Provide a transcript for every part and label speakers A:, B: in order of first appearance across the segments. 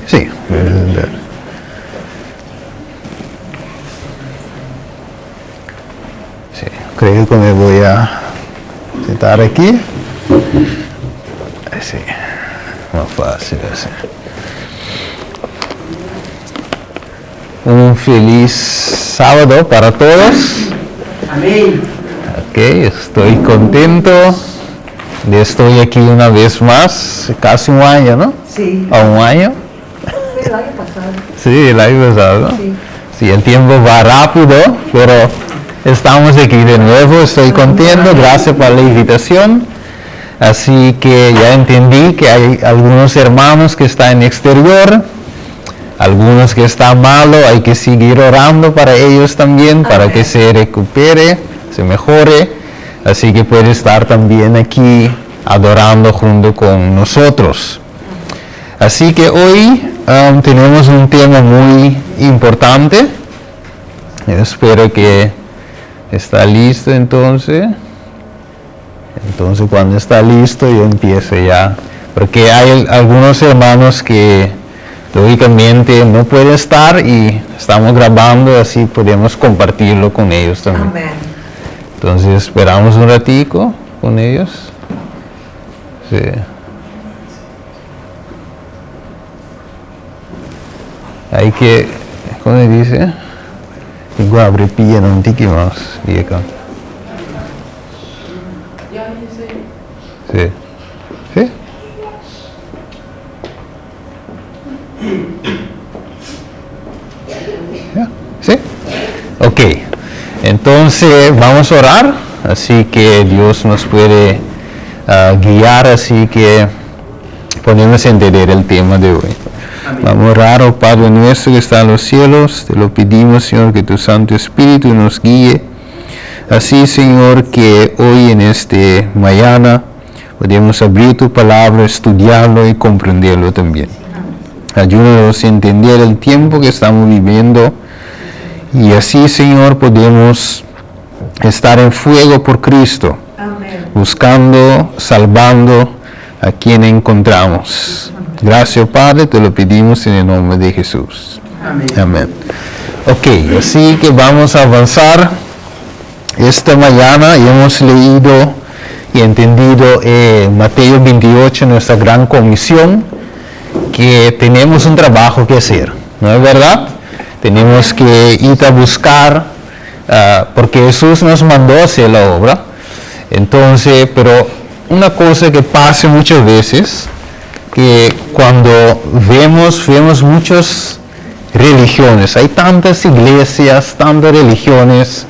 A: Sí, sí, creo que me voy a sentar aquí. Sí, más fácil así. Un feliz sábado para todos.
B: Amén.
A: Ok, estoy contento de estar aquí una vez más, casi un año, ¿no?
B: Sí.
A: ¿A un año?
B: Sí, el año pasado.
A: Sí, el año pasado, ¿no?
B: Sí.
A: Sí, el tiempo va rápido, pero estamos aquí de nuevo, estoy contento, gracias por la invitación. Así que ya entendí que hay algunos hermanos que están en exterior, algunos que están malos, hay que seguir orando para ellos también, para que se recupere, se mejore. Así que puede estar también aquí adorando junto con nosotros. Así que hoy tenemos un tema muy importante. Espero que está listo entonces. Entonces cuando está listo yo empiezo ya. Porque hay algunos hermanos que lógicamente no pueden estar y estamos grabando, así podemos compartirlo con ellos también.
B: Amén.
A: Entonces esperamos un ratico con ellos. Sí. Hay que, ¿cómo se dice? Igual abre pilla un tiki más. Y acá. Sí. ¿Sí? ¿Ya? ¿Sí? Ok. Entonces vamos a orar. Así que Dios nos puede guiar. Así que podemos entender el tema de hoy.
B: Amén.
A: Vamos a orar, oh Padre nuestro que está en los cielos. Te lo pedimos, Señor, que tu Santo Espíritu nos guíe. Así, Señor, que hoy en este mañana podemos abrir tu palabra, estudiarlo y comprenderlo también. Ayúdanos a entender el tiempo que estamos viviendo y así, Señor, podemos estar en fuego por Cristo,
B: Amén.
A: buscando, salvando a quien encontramos. Gracias, Padre, te lo pedimos en el nombre de Jesús.
B: Amén.
A: Amén. Ok, así que vamos a avanzar. Esta mañana hemos leído y entendido Mateo 28, nuestra gran comisión, que tenemos un trabajo que hacer, ¿no es verdad? Tenemos que ir a buscar, porque Jesús nos mandó a hacer la obra. Entonces, pero una cosa que pasa muchas veces, que cuando vemos muchas religiones, hay tantas iglesias, tantas religiones,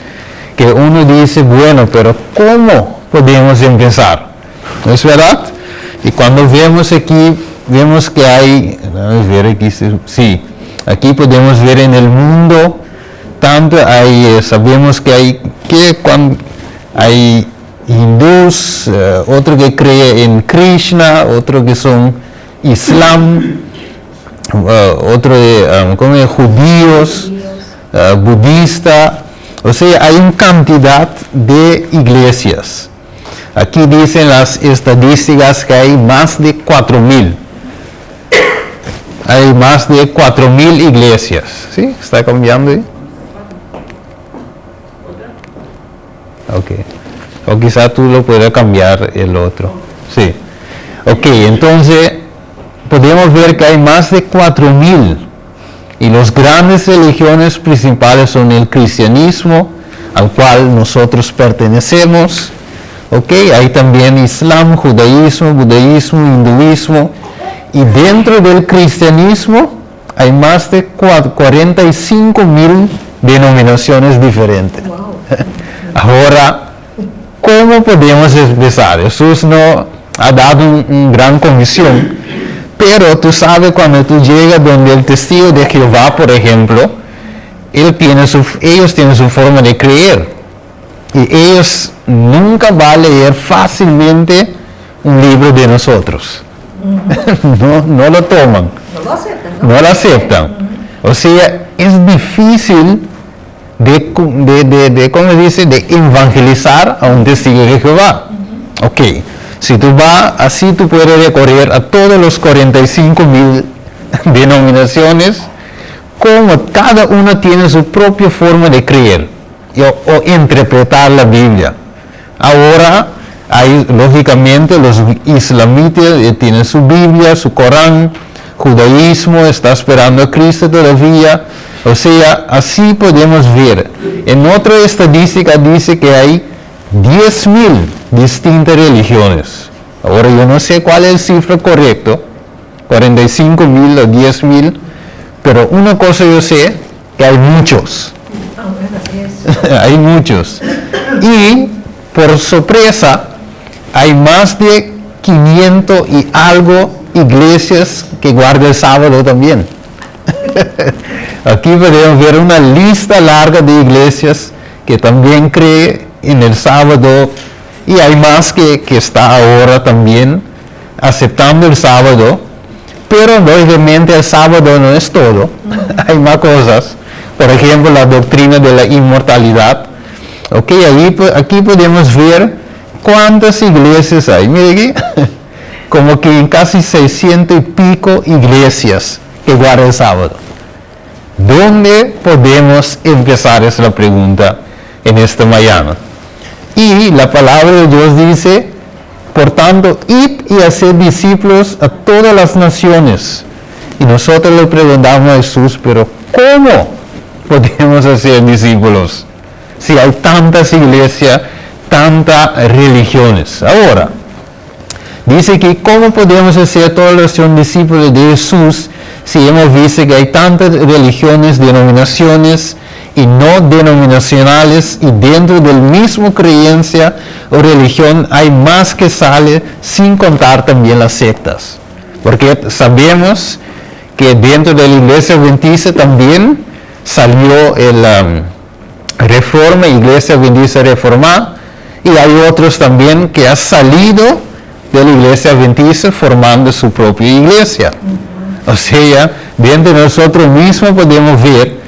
A: que uno dice, bueno, pero ¿cómo podemos empezar? ¿No es verdad? Y cuando vemos aquí, vemos que hay, vamos a ver aquí, sí, aquí podemos ver en el mundo, tanto hay, sabemos que hay hindús, otro que cree en Krishna, otro que son Islam, otro de judíos, budista. O sea, hay una cantidad de iglesias. Aquí dicen las estadísticas que hay más de 4,000. Hay más de 4,000 iglesias. ¿Sí? ¿Está cambiando ahí? Ok. O quizá tú lo puedas cambiar el otro. Sí. Ok, entonces podemos ver que hay más de 4,000. Y las grandes religiones principales son el cristianismo, al cual nosotros pertenecemos. ¿Ok? Hay también Islam, judaísmo, budismo, hinduismo. Y dentro del cristianismo hay más de 45,000 denominaciones diferentes.
B: Wow.
A: Ahora, ¿cómo podemos empezar? Jesús nos ha dado una gran comisión. Pero tú sabes, cuando tú llegas donde el testigo de Jehová, por ejemplo, ellos tienen su forma de creer. Y ellos nunca van a leer fácilmente un libro de nosotros. No lo toman.
B: No lo aceptan, ¿no?
A: No lo aceptan. O sea, es difícil ¿cómo se dice? De evangelizar a un testigo de Jehová. Ok. Si tú vas así, tú puedes recorrer a todos los 45,000 denominaciones, como cada uno tiene su propia forma de creer o interpretar la Biblia. Ahora hay, lógicamente, los islamitas tienen su Biblia, su Corán, judaísmo está esperando a Cristo todavía. O sea, así podemos ver. En otra estadística dice que hay 10,000 distintas religiones. Ahora yo no sé cuál es el cifra correcto, 45,000 o 10,000, pero una cosa yo sé, que hay muchos. Hay muchos. Y por sorpresa, hay más de 500 y algo iglesias que guardan el sábado también. Aquí podemos ver una lista larga de iglesias que también creen en el sábado, y hay más que está ahora también aceptando el sábado, pero lógicamente el sábado no es todo. Hay más cosas. Por ejemplo, la doctrina de la inmortalidad. Ok, aquí podemos ver cuántas iglesias hay. Mire aquí, como que en casi 600 y pico iglesias que guardan el sábado. ¿Dónde podemos empezar? Es la pregunta en esta mañana. Y la palabra de Dios dice, por tanto, id y haced discípulos a todas las naciones. Y nosotros le preguntamos a Jesús, pero ¿cómo podemos hacer discípulos si hay tantas iglesias, tantas religiones? Ahora, dice que ¿cómo podemos hacer toda la nación discípulos de Jesús si hemos visto que hay tantas religiones, denominaciones y no denominacionales, y dentro del mismo creencia o religión hay más que sale, sin contar también las sectas? Porque sabemos que dentro de la iglesia adventista también salió el Reforma, Iglesia Adventista Reformada, y hay otros también que han salido de la iglesia adventista formando su propia iglesia. O sea, dentro de nosotros mismos podemos ver.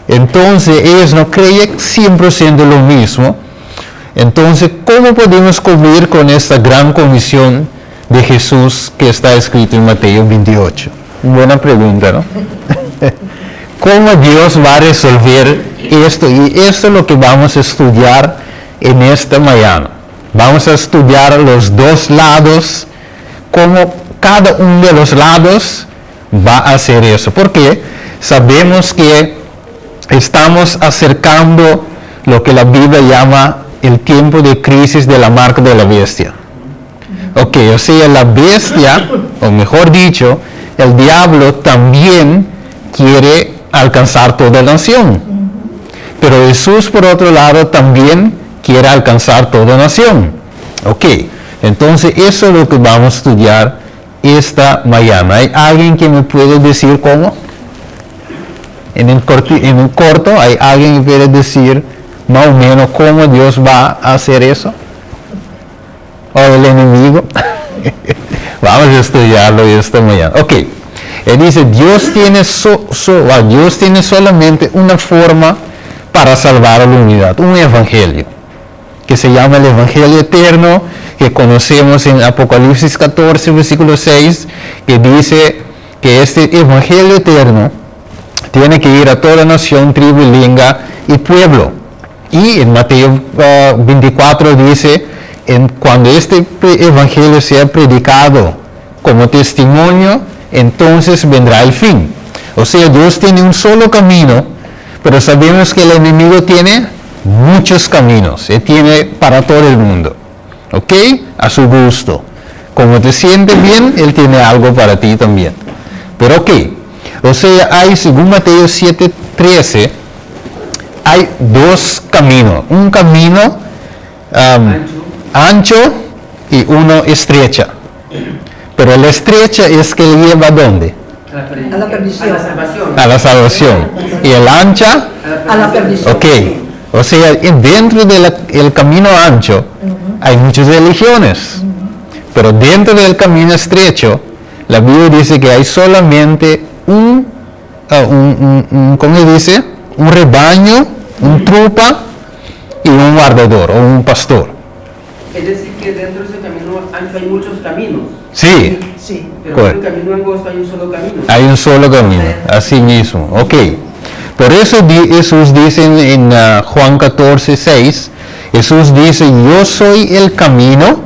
A: Entonces, ellos no creen 100% lo mismo. Entonces, ¿cómo podemos cumplir con esta gran comisión de Jesús que está escrito en Mateo 28? Buena pregunta, ¿no? ¿Cómo Dios va a resolver esto? Y esto es lo que vamos a estudiar en esta mañana. Vamos a estudiar los dos lados, cómo cada uno de los lados va a hacer eso. Porque sabemos que estamos acercando lo que la Biblia llama el tiempo de crisis de la marca de la bestia. Ok, o sea, la bestia, o mejor dicho, el diablo también quiere alcanzar toda la nación. Pero Jesús, por otro lado, también quiere alcanzar toda nación. Ok, entonces eso es lo que vamos a estudiar esta mañana. ¿Hay alguien que me puede decir cómo? En un corto, ¿hay alguien que puede decir más o menos cómo Dios va a hacer eso? ¿O el enemigo? Vamos a estudiarlo esta mañana. Ok, él dice, Dios tiene solamente una forma para salvar a la humanidad, un evangelio, que se llama el evangelio eterno, que conocemos en Apocalipsis 14, versículo 6, que dice que este evangelio eterno tiene que ir a toda nación, tribu, lengua y pueblo. Y en Mateo 24 dice, cuando este evangelio sea predicado como testimonio, entonces vendrá el fin. O sea, Dios tiene un solo camino, pero sabemos que el enemigo tiene muchos caminos. Él tiene para todo el mundo. ¿Ok? A su gusto. Como te sientes bien, Él tiene algo para ti también. Pero ok. O sea, hay, según Mateo 7:13, hay dos caminos. Un camino ancho y uno estrecha. Pero la estrecha es que lleva ¿a dónde?
B: A la perdición.
C: A la salvación.
A: A la salvación. Y el ancha,
B: A la perdición.
A: ok. O sea, dentro del camino ancho hay muchas religiones. Pero dentro del camino estrecho, la Biblia dice que hay solamente ¿cómo se dice? Un rebaño, un trupa y un guardador o un pastor.
C: Es decir, que dentro de ese camino ancho hay muchos caminos.
A: Sí,
B: Sí.
C: Pero en el camino angosto hay un solo camino.
A: hay un solo camino, así mismo. Ok. Por eso Jesús dice en Juan 14, 6, Jesús dice, yo soy el camino.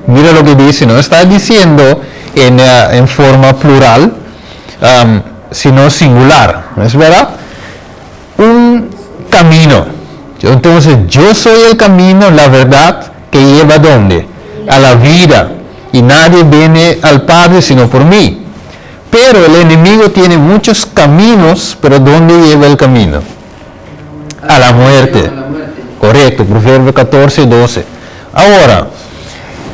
A: Mira lo que dice, no está diciendo en forma plural, sino singular, ¿no es verdad? Un camino. Entonces, yo soy el camino, la verdad, que lleva ¿a dónde? A la vida. Y nadie viene al Padre sino por mí. Pero el enemigo tiene muchos caminos, pero ¿dónde lleva el camino? A la muerte.
C: A la muerte.
A: Correcto, Proverbios 14, 12. Ahora,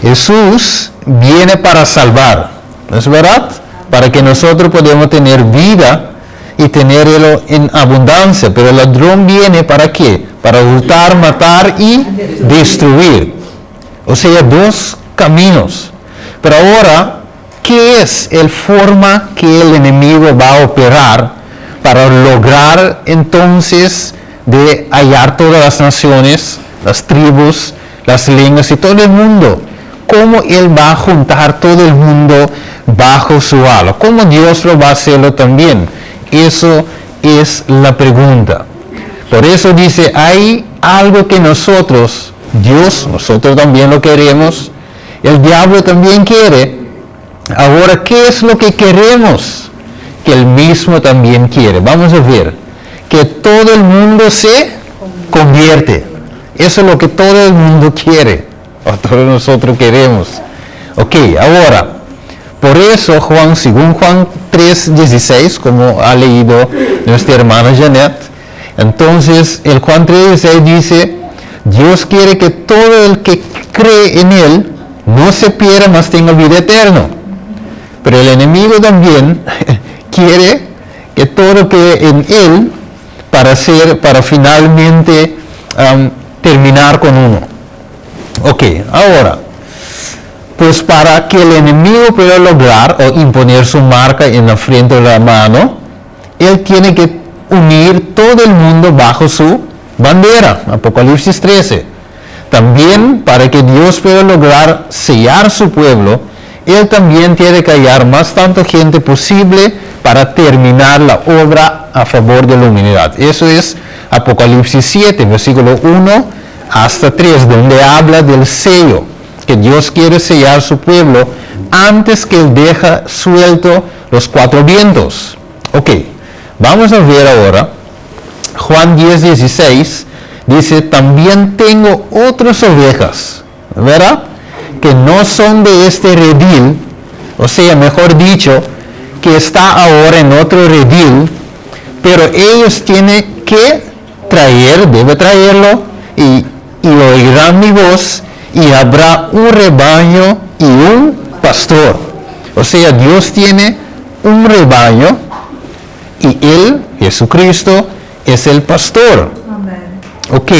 A: Jesús viene para salvar, ¿no es verdad? Para que nosotros podamos tener vida y tenerlo en abundancia. Pero el ladrón viene ¿para qué? Para hurtar, matar y destruir. O sea, dos caminos. Pero ahora, ¿qué es la forma que el enemigo va a operar para lograr entonces de hallar todas las naciones, las tribus, las lenguas y todo el mundo? ¿Cómo él va a juntar todo el mundo bajo su ala? ¿Cómo Dios lo va a hacerlo también? Eso es la pregunta. Por eso dice, hay algo que nosotros también lo queremos, el diablo también quiere. Ahora, ¿qué es lo que queremos? Que él mismo también quiere. Vamos a ver, que todo el mundo se convierte. Eso es lo que todo el mundo quiere, o todos nosotros queremos. Ok, ahora, por eso según Juan 3:16, como ha leído nuestra hermana Janet, entonces el Juan 3:16 dice, Dios quiere que todo el que cree en Él no se pierda, mas tenga vida eterna. Pero el enemigo también quiere que todo quede en Él para finalmente terminar con uno. Ok, ahora, pues para que el enemigo pueda lograr o imponer su marca en la frente de la mano, él tiene que unir todo el mundo bajo su bandera, Apocalipsis 13. También para que Dios pueda lograr sellar su pueblo, él también tiene que hallar más tanta gente posible para terminar la obra a favor de la humanidad. Eso es Apocalipsis 7, versículo 1 hasta 3, donde habla del sello, que Dios quiere sellar su pueblo antes que él deja suelto los cuatro vientos. Ok, vamos a ver ahora, Juan 10:16, dice, también tengo otras ovejas, ¿verdad? Que no son de este redil, o sea, mejor dicho, que está ahora en otro redil, pero ellos tienen que debe traerlo, y oirán mi voz, y habrá un rebaño y un pastor. O sea, Dios tiene un rebaño, y Él, Jesucristo, es el pastor.
B: Amén.
A: Ok,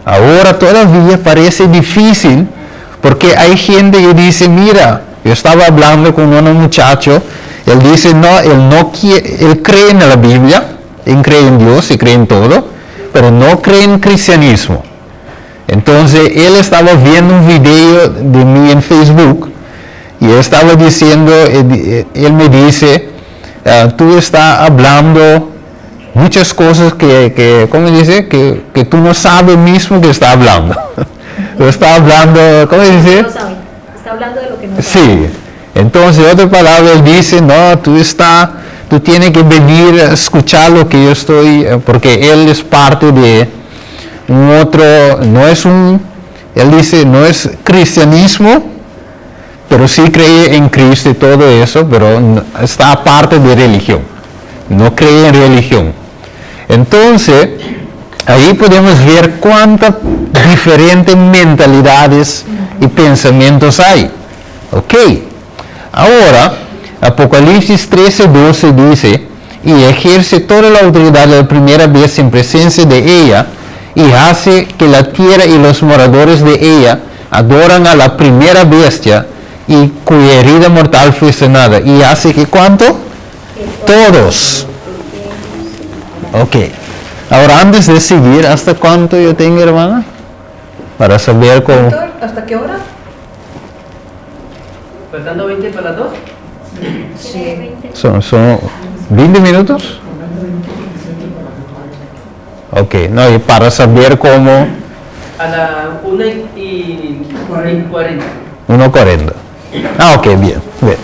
A: ahora todavía parece difícil, porque hay gente que dice, mira, yo estaba hablando con un muchacho, él dice, él cree en la Biblia, él cree en Dios y cree en todo, pero no cree en cristianismo. Entonces, él estaba viendo un video de mí en Facebook, y él estaba diciendo, él me dice, tú estás hablando muchas cosas ¿cómo dice? Que tú no sabes mismo que está hablando. Tú estás hablando, ¿cómo dice?
D: No sabe. Está hablando de lo que no sabe.
A: Sí. Entonces, otra palabra, él dice, no, tú tienes que venir a escuchar lo que yo estoy, porque él es parte de un otro, él dice, no es cristianismo, pero sí cree en Cristo y todo eso, pero está aparte de religión. No cree en religión. Entonces, ahí podemos ver cuántas diferentes mentalidades y pensamientos hay. Ok. Ahora, Apocalipsis 13:12 dice, y ejerce toda la autoridad de la primera vez en presencia de ella, y hace que la tierra y los moradores de ella adoran a la primera bestia, y cuya herida mortal fue sanada. Y hace que ¿cuánto? Todos. Ok. Ahora, antes de seguir, ¿hasta cuánto yo tengo, hermana? Para saber cómo.
B: ¿Hasta qué hora?
C: Faltando 20 para las 2.
B: Sí.
A: Son 20 minutos. Ok, no, y para saber cómo
C: A la 1:40.
A: 1:40. Ah, ok, bien, bien.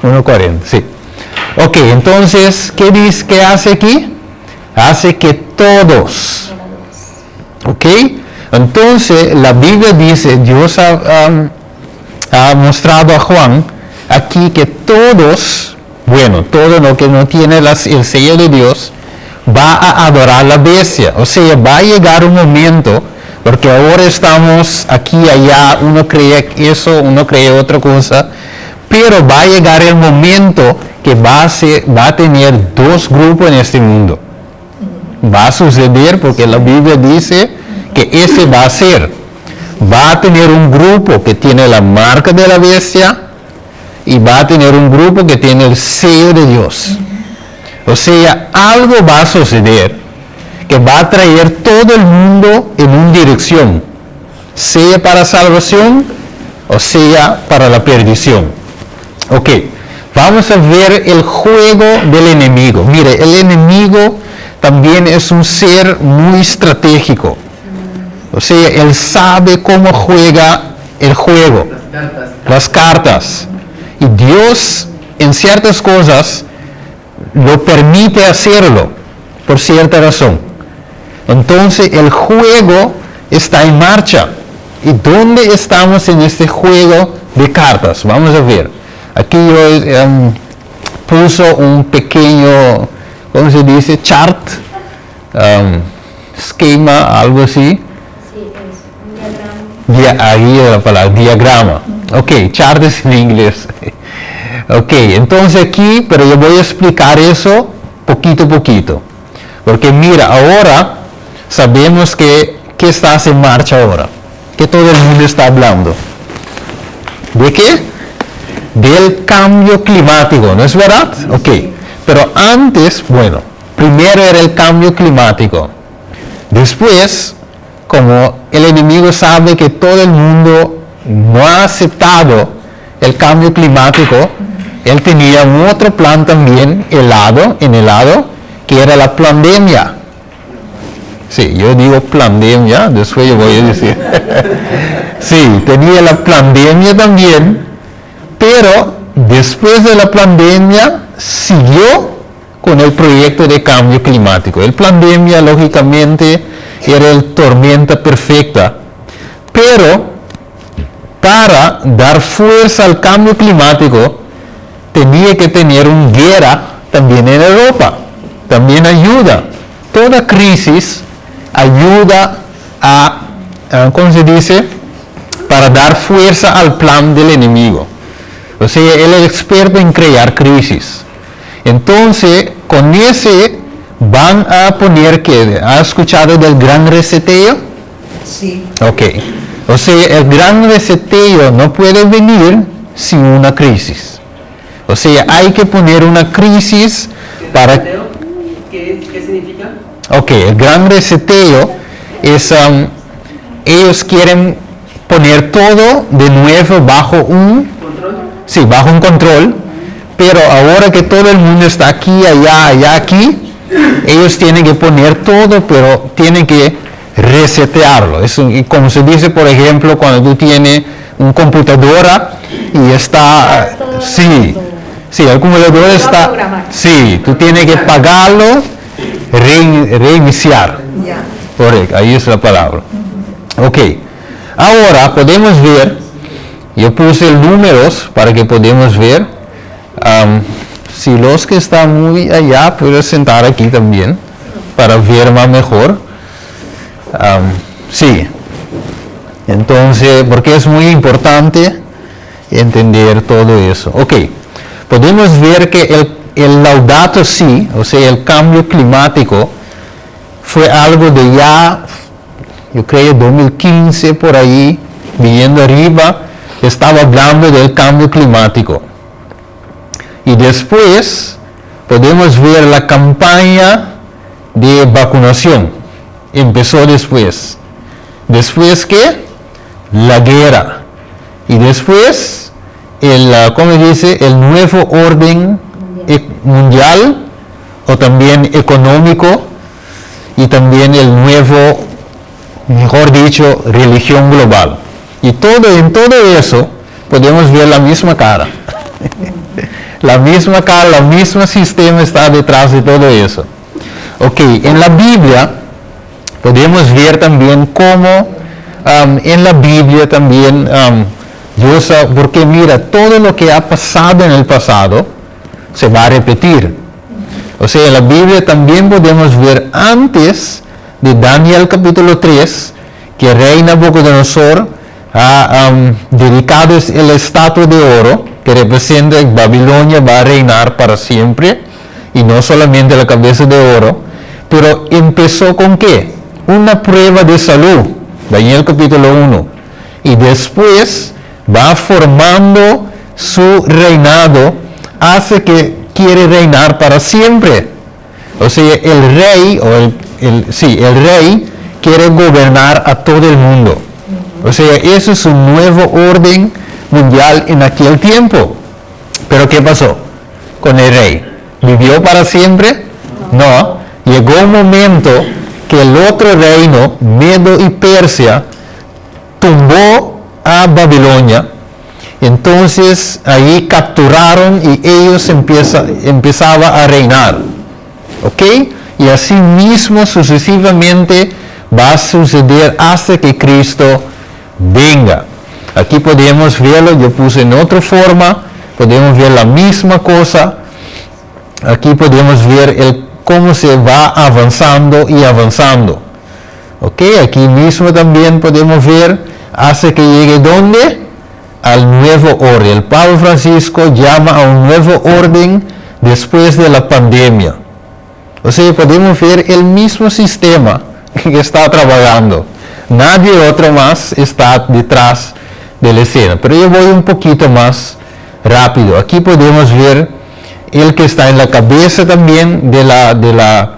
A: 1:40, sí. Ok, entonces, ¿qué hace aquí? Hace que todos. Ok, entonces la Biblia dice, Dios ha mostrado a Juan aquí que todos, bueno, todo lo que no tiene el sello de Dios, va a adorar la bestia. O sea, va a llegar un momento, porque ahora estamos aquí y allá, uno cree eso, uno cree otra cosa, pero va a llegar el momento que va a tener dos grupos en este mundo. Va a suceder porque la Biblia dice que ese va a ser. Va a tener un grupo que tiene la marca de la bestia y va a tener un grupo que tiene el sello de Dios. O sea, algo va a suceder que va a traer todo el mundo en una dirección, sea para salvación o sea para la perdición. Ok, vamos a ver el juego del enemigo. Mire, el enemigo también es un ser muy estratégico. O sea, él sabe cómo juega el juego, las cartas. Y Dios en ciertas cosas lo permite hacerlo por cierta razón. Entonces el juego está en marcha. ¿Y dónde estamos en este juego de cartas? Vamos a ver. Aquí yo puso un pequeño, ¿cómo se dice? Chart, esquema, algo así.
D: Sí, es un diagrama.
A: Ahí es la palabra, diagrama. Ok, chart es en inglés. Ok, entonces aquí, pero yo voy a explicar eso poquito a poquito. Porque mira, ahora sabemos que está en marcha ahora. Que todo el mundo está hablando. ¿De qué? Del cambio climático, ¿no es verdad? Ok, pero antes, bueno, primero era el cambio climático. Después, como el enemigo sabe que todo el mundo no ha aceptado el cambio climático, él tenía un otro plan también, en el lado, que era la pandemia. Sí, yo digo pandemia, después yo voy a decir. Sí, tenía la pandemia también, pero después de la pandemia siguió con el proyecto de cambio climático. El pandemia, lógicamente, era la tormenta perfecta, pero para dar fuerza al cambio climático tenía que tener una guerra también en Europa. También ayuda. Toda crisis ayuda a ¿cómo se dice? Para dar fuerza al plan del enemigo. O sea, él es experto en crear crisis. Entonces, con ese van a poner que, ¿ha escuchado del gran reseteo?
B: Sí.
A: Ok. O sea, el gran reseteo no puede venir sin una crisis. O sea, hay que poner una crisis para...
C: ¿Qué significa?
A: Ok, el gran reseteo es, ellos quieren poner todo de nuevo bajo un...
C: ¿Control?
A: Sí, bajo un control, pero ahora que todo el mundo está aquí, allá, aquí, ellos tienen que poner todo, pero tienen que resetearlo. Y como se dice, por ejemplo, cuando tú tienes una computadora y está... Sí, el computador está... Sí, tú tienes que apagarlo, reiniciar.
B: Ya.
A: Correcto, ahí es la palabra. Ok, ahora podemos ver, yo puse números para que podamos ver, si los que están muy allá pueden sentar aquí también, para ver más mejor. Sí, entonces, porque es muy importante entender todo eso. Ok, podemos ver que el Laudato Si, o sea, el cambio climático, fue algo de ya, yo creo, 2015 por ahí, viendo arriba, estaba hablando del cambio climático. Y después podemos ver la campaña de vacunación. Empezó después. ¿Después qué? La guerra. Y después ¿cómo dice? El nuevo orden mundial, o también económico, y también el nuevo, mejor dicho, religión global. Y en todo eso podemos ver la misma cara. La misma cara, el mismo sistema está detrás de todo eso. Ok, en la Biblia podemos ver también cómo en la Biblia también Dios, porque mira, todo lo que ha pasado en el pasado se va a repetir. O sea, en la Biblia también podemos ver antes de Daniel capítulo 3, que el rey Nabucodonosor ha dedicado el estatua de oro, que representa que Babilonia va a reinar para siempre, y no solamente la cabeza de oro, pero empezó con ¿qué? Una prueba de salud, Daniel capítulo 1, y después va formando su reinado, hace que quiere reinar para siempre. O sea, el rey, el rey quiere gobernar a todo el mundo. O sea, eso es un nuevo orden mundial en aquel tiempo. Pero ¿qué pasó con el rey? ¿Vivió para siempre? No. Llegó un momento que el otro reino, Medo y Persia, tumbó a Babilonia. Entonces ahí capturaron y ellos empezaban a reinar. ¿Ok? Y así mismo sucesivamente va a suceder hasta que Cristo venga. Aquí podemos verlo, yo puse en otra forma, podemos ver la misma cosa. Aquí podemos ver cómo se va avanzando y avanzando. ¿Ok? Aquí mismo también podemos ver hasta que llegue ¿dónde? Al nuevo orden. El Papa Francisco llama a un nuevo orden después de la pandemia. O sea, podemos ver el mismo sistema que está trabajando. Nadie otro más está detrás de la escena. Pero yo voy un poquito más rápido. Aquí podemos ver el que está en la cabeza también de la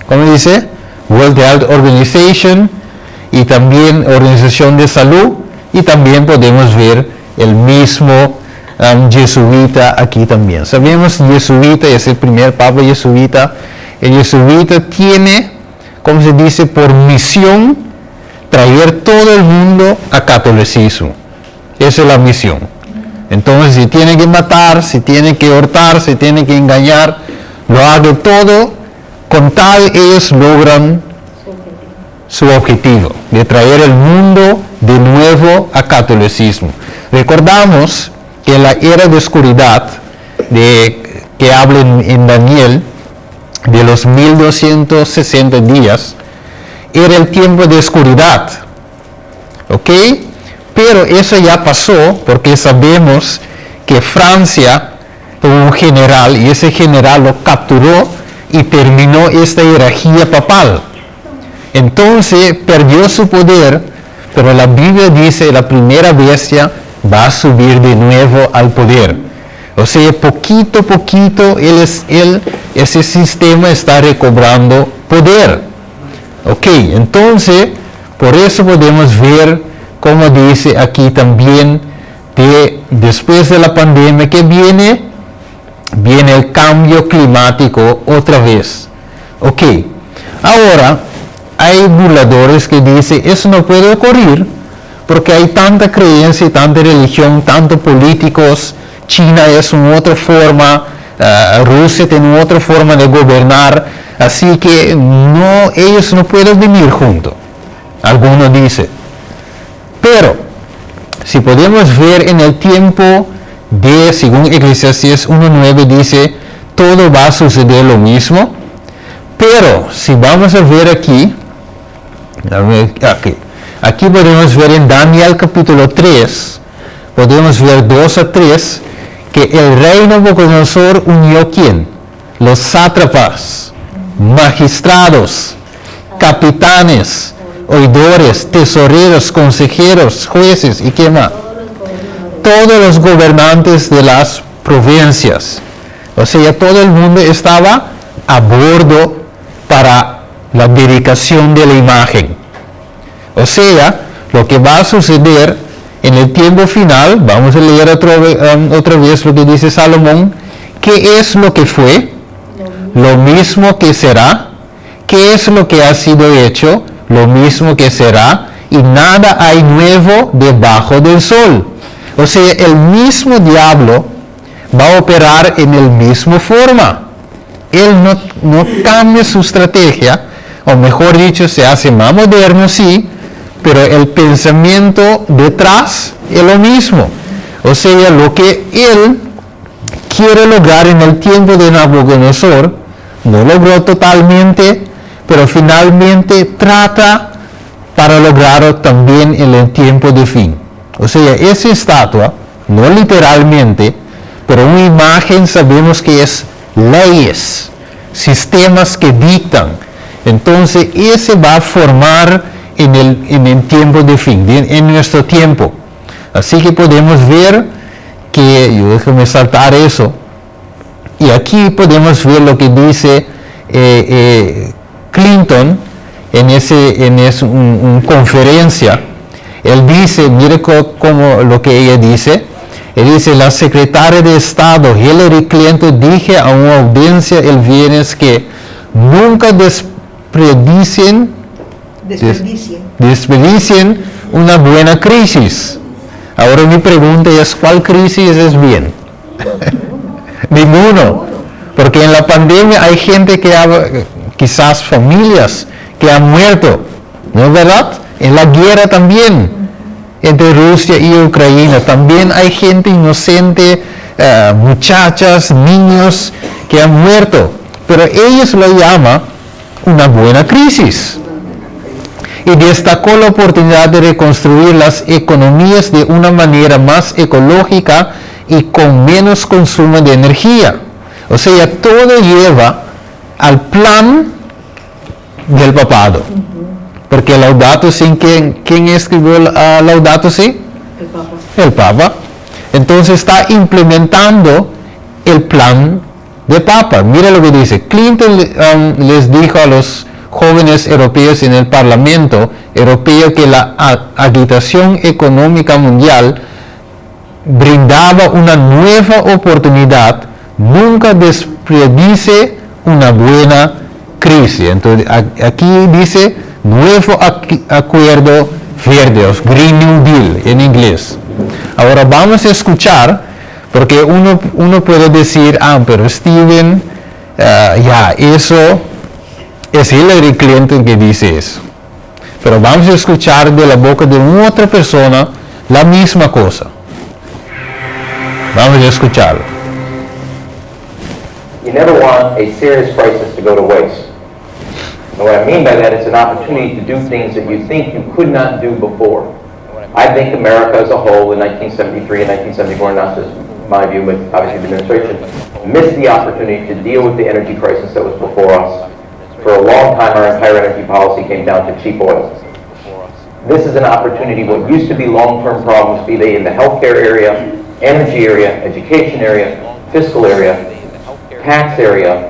A: ¿cómo dice? World Health Organization, y también Organización de Salud, y también podemos ver el mismo jesuita aquí también. Sabemos jesuita es el primer papa jesuita. El jesuita tiene, como se dice, por misión traer todo el mundo a catolicismo. Esa es la misión. Entonces, si tiene que matar, si tiene que hurtar, si tiene que engañar, lo hace todo, con tal ellos logran su objetivo de traer el mundo de nuevo a catolicismo. Recordamos que la era de oscuridad que habla en Daniel, de los 1260 días, era el tiempo de oscuridad. ¿Ok? Pero eso ya pasó porque sabemos que Francia tuvo un general y ese general lo capturó y terminó esta jerarquía papal. Entonces perdió su poder, pero la Biblia dice la primera bestia va a subir de nuevo al poder. O sea, poquito a poquito ese sistema está recobrando poder. Ok, entonces por eso podemos ver, como dice aquí también, después de la pandemia que viene el cambio climático otra vez. Ok, ahora hay burladores que dicen, eso no puede ocurrir porque hay tanta creencia y tanta religión, tantos políticos, China es una otra forma, Rusia tiene otra forma de gobernar, así que ellos no pueden venir juntos. Algunos dicen. Pero, si podemos ver en el tiempo según Eclesiastés 1:9 dice, todo va a suceder lo mismo, pero si vamos a ver aquí podemos ver en Daniel capítulo 3, podemos ver 2-3, que el rey Nabucodonosor unió ¿quién? Los sátrapas, magistrados, capitanes, oidores, tesoreros, consejeros, jueces, ¿y qué más? Todos los gobernantes de las provincias. O sea, todo el mundo estaba a bordo para la dedicación de la imagen. O sea, lo que va a suceder en el tiempo final, vamos a leer otra vez lo que dice Salomón, ¿qué es lo que fue? Lo mismo que será. ¿Qué es lo que ha sido hecho? Lo mismo que será. Y nada hay nuevo debajo del sol. O sea, el mismo diablo va a operar en el mismo forma. Él no cambia su estrategia, o mejor dicho, se hace más moderno, sí, pero el pensamiento detrás es lo mismo. O sea, lo que él quiere lograr en el tiempo de Nabucodonosor, no logró totalmente, pero finalmente trata para lograrlo también en el tiempo de fin. O sea, esa estatua, no literalmente, pero una imagen sabemos que es leyes, sistemas que dictan. Entonces, ese va a formar en el tiempo de fin, en nuestro tiempo. Así que podemos ver que, déjame saltar eso, y aquí podemos ver lo que dice Clinton en una conferencia. Él dice, mire como lo que ella dice. Él dice, la secretaria de Estado Hillary Clinton dije a una audiencia el viernes que nunca desperdicien una buena crisis. Ahora mi pregunta es, ¿cuál crisis es bien? Ninguno. Porque en la pandemia hay gente quizás familias que han muerto, ¿no es verdad? En la guerra también, entre Rusia y Ucrania, también hay gente inocente, muchachas, niños que han muerto, pero ellos lo llaman una buena crisis. Y destacó la oportunidad de reconstruir las economías de una manera más ecológica y con menos consumo de energía. O sea, todo lleva al plan del papado. Porque Laudato Si, ¿quién escribió Laudato Si?
B: El Papa.
A: El Papa. Entonces está implementando el plan del Papa. Mira lo que dice. Clinton les dijo a los jóvenes europeos en el Parlamento Europeo que la agitación económica mundial brindaba una nueva oportunidad. Nunca desperdicie una buena crisis. Entonces aquí dice nuevo acuerdo verde, o Green New Deal en inglés. Ahora vamos a escuchar, porque uno puede decir, pero Steven, eso es Hillary Clinton que dice eso. Pero vamos a escuchar de la boca de otra persona la misma cosa. Vamos a escucharlo.
E: You never want a serious crisis to go to waste. And what I mean by that, it's an opportunity to do things that you think you could not do before. I think America as a whole in 1973 and 1974, not just my view, but obviously the administration, missed the opportunity to deal with the energy crisis that was before us. For a long time, our entire energy policy came down to cheap oil. This is an opportunity, what used to be long-term problems, be they in the healthcare area, energy area, education area, fiscal area, tax area,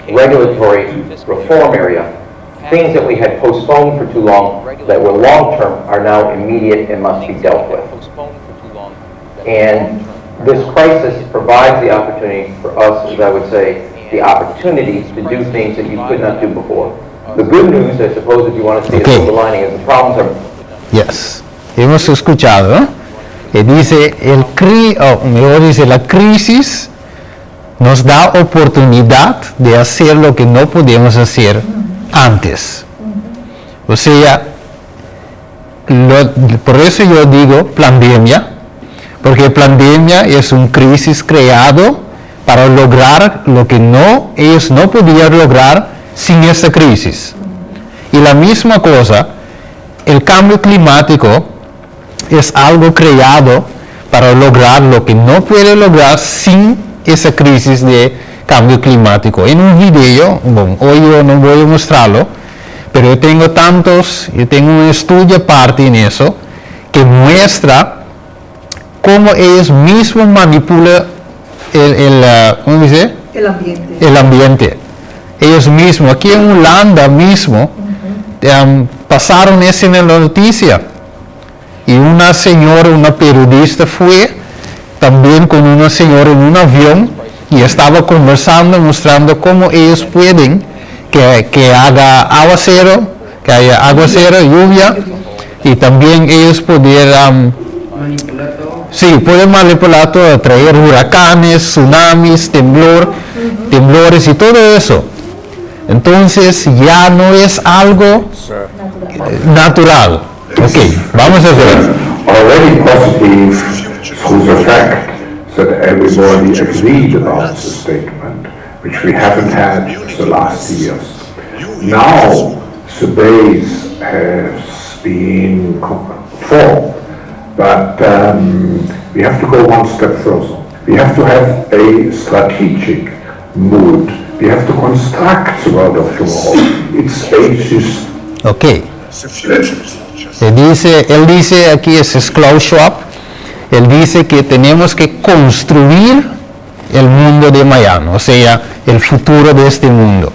E: regulatory reform area, things that we had postponed for too long that were long-term are now immediate and must be dealt with. And this crisis provides the opportunity for us, as I would say, the opportunity to do things that you could not do before. The good news, I suppose, if you want to see a silver lining, is the problems are...
A: Yes. Hemos escuchado, ¿no? Dice, la crisis nos da oportunidad de hacer lo que no podíamos hacer antes. O sea, por eso yo digo pandemia, porque pandemia es una crisis creado para lograr lo que ellos no podían lograr sin esa crisis. Y la misma cosa, el cambio climático es algo creado para lograr lo que no puede lograr sin esa crisis de cambio climático. En un video, hoy yo no voy a mostrarlo, pero yo tengo un estudio aparte en eso, que muestra cómo ellos mismos manipulan ¿cómo dice? El ambiente. Ellos mismos, aquí en Holanda mismo, pasaron eso en la noticia. y una señora, una periodista fue también con una señora en un avión y estaba conversando, mostrando cómo ellos pueden que haga aguacero, que haya aguacero, lluvia, y también ellos pudieran,
C: Manipular todo.
A: sí, pueden manipular todo, traer huracanes, tsunamis, temblores y todo eso. Entonces ya no es algo natural. Ok, vamos a ver.
F: Already positive through the fact that everybody agreed about the statement, which we haven't had the last years. Now the base has been formed, but we have to go one step further. We have to have a strategic mood. We have to construct the world of tomorrow. It's ages.
A: Ok. Él dice aquí, es Klaus Schwab, él dice que tenemos que construir el mundo de mañana, o sea, el futuro de este mundo.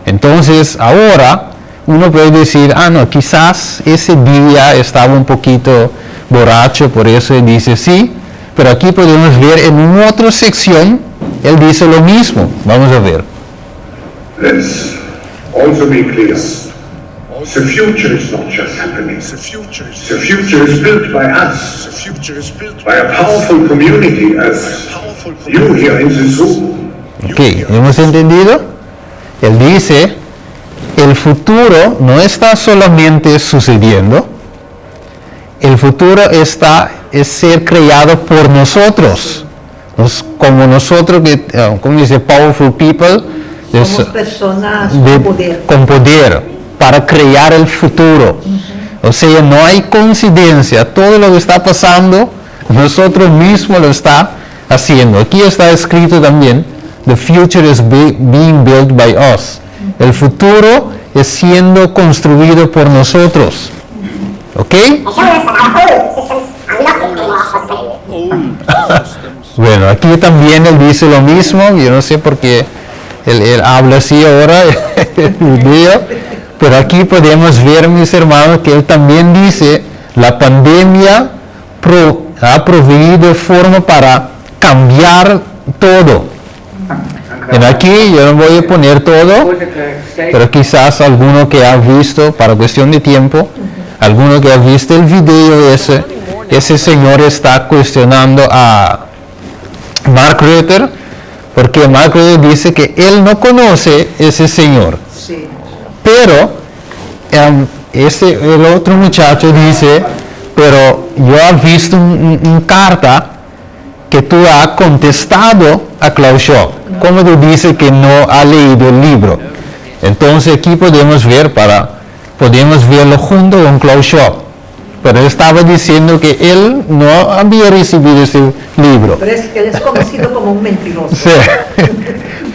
A: Entonces, ahora uno puede decir, no, quizás ese día estaba un poquito borracho, por eso él dice sí, pero aquí podemos ver en una otra sección, él dice lo mismo. Vamos a ver.
F: Let's also be clear. The future is not just happening. The future is built by us, by a powerful community as you here in this room.
A: Ok, ¿hemos entendido? Él dice, el futuro no está solamente sucediendo, el futuro es ser creado por nosotros. Como nosotros, como dice, powerful people,
B: Somos personas
A: con poder para crear el futuro. O sea, no hay coincidencia, todo lo que está pasando, nosotros mismos lo está haciendo. Aquí está escrito también, the future is being built by us. El futuro es siendo construido por nosotros. ¿Ok? Bueno, aquí también él dice lo mismo, yo no sé por qué él habla así ahora, el video, pero aquí podemos ver, mis hermanos, que él también dice, la pandemia ha proveído forma para cambiar todo. En aquí yo no voy a poner todo, pero quizás alguno que ha visto, para cuestión de tiempo, alguno que ha visto el video ese señor está cuestionando a Mark Rutte, porque Mark Rutte dice que él no conoce ese señor.
B: Sí.
A: Pero el otro muchacho dice, pero yo he visto una carta que tú has contestado a Klaus Schwab. ¿Cómo tú dices que no ha leído el libro? Entonces aquí podemos verlo junto con Klaus Schwab. Pero él estaba diciendo que él no había recibido ese libro.
B: Pero él es conocido como un mentiroso.
A: Sí.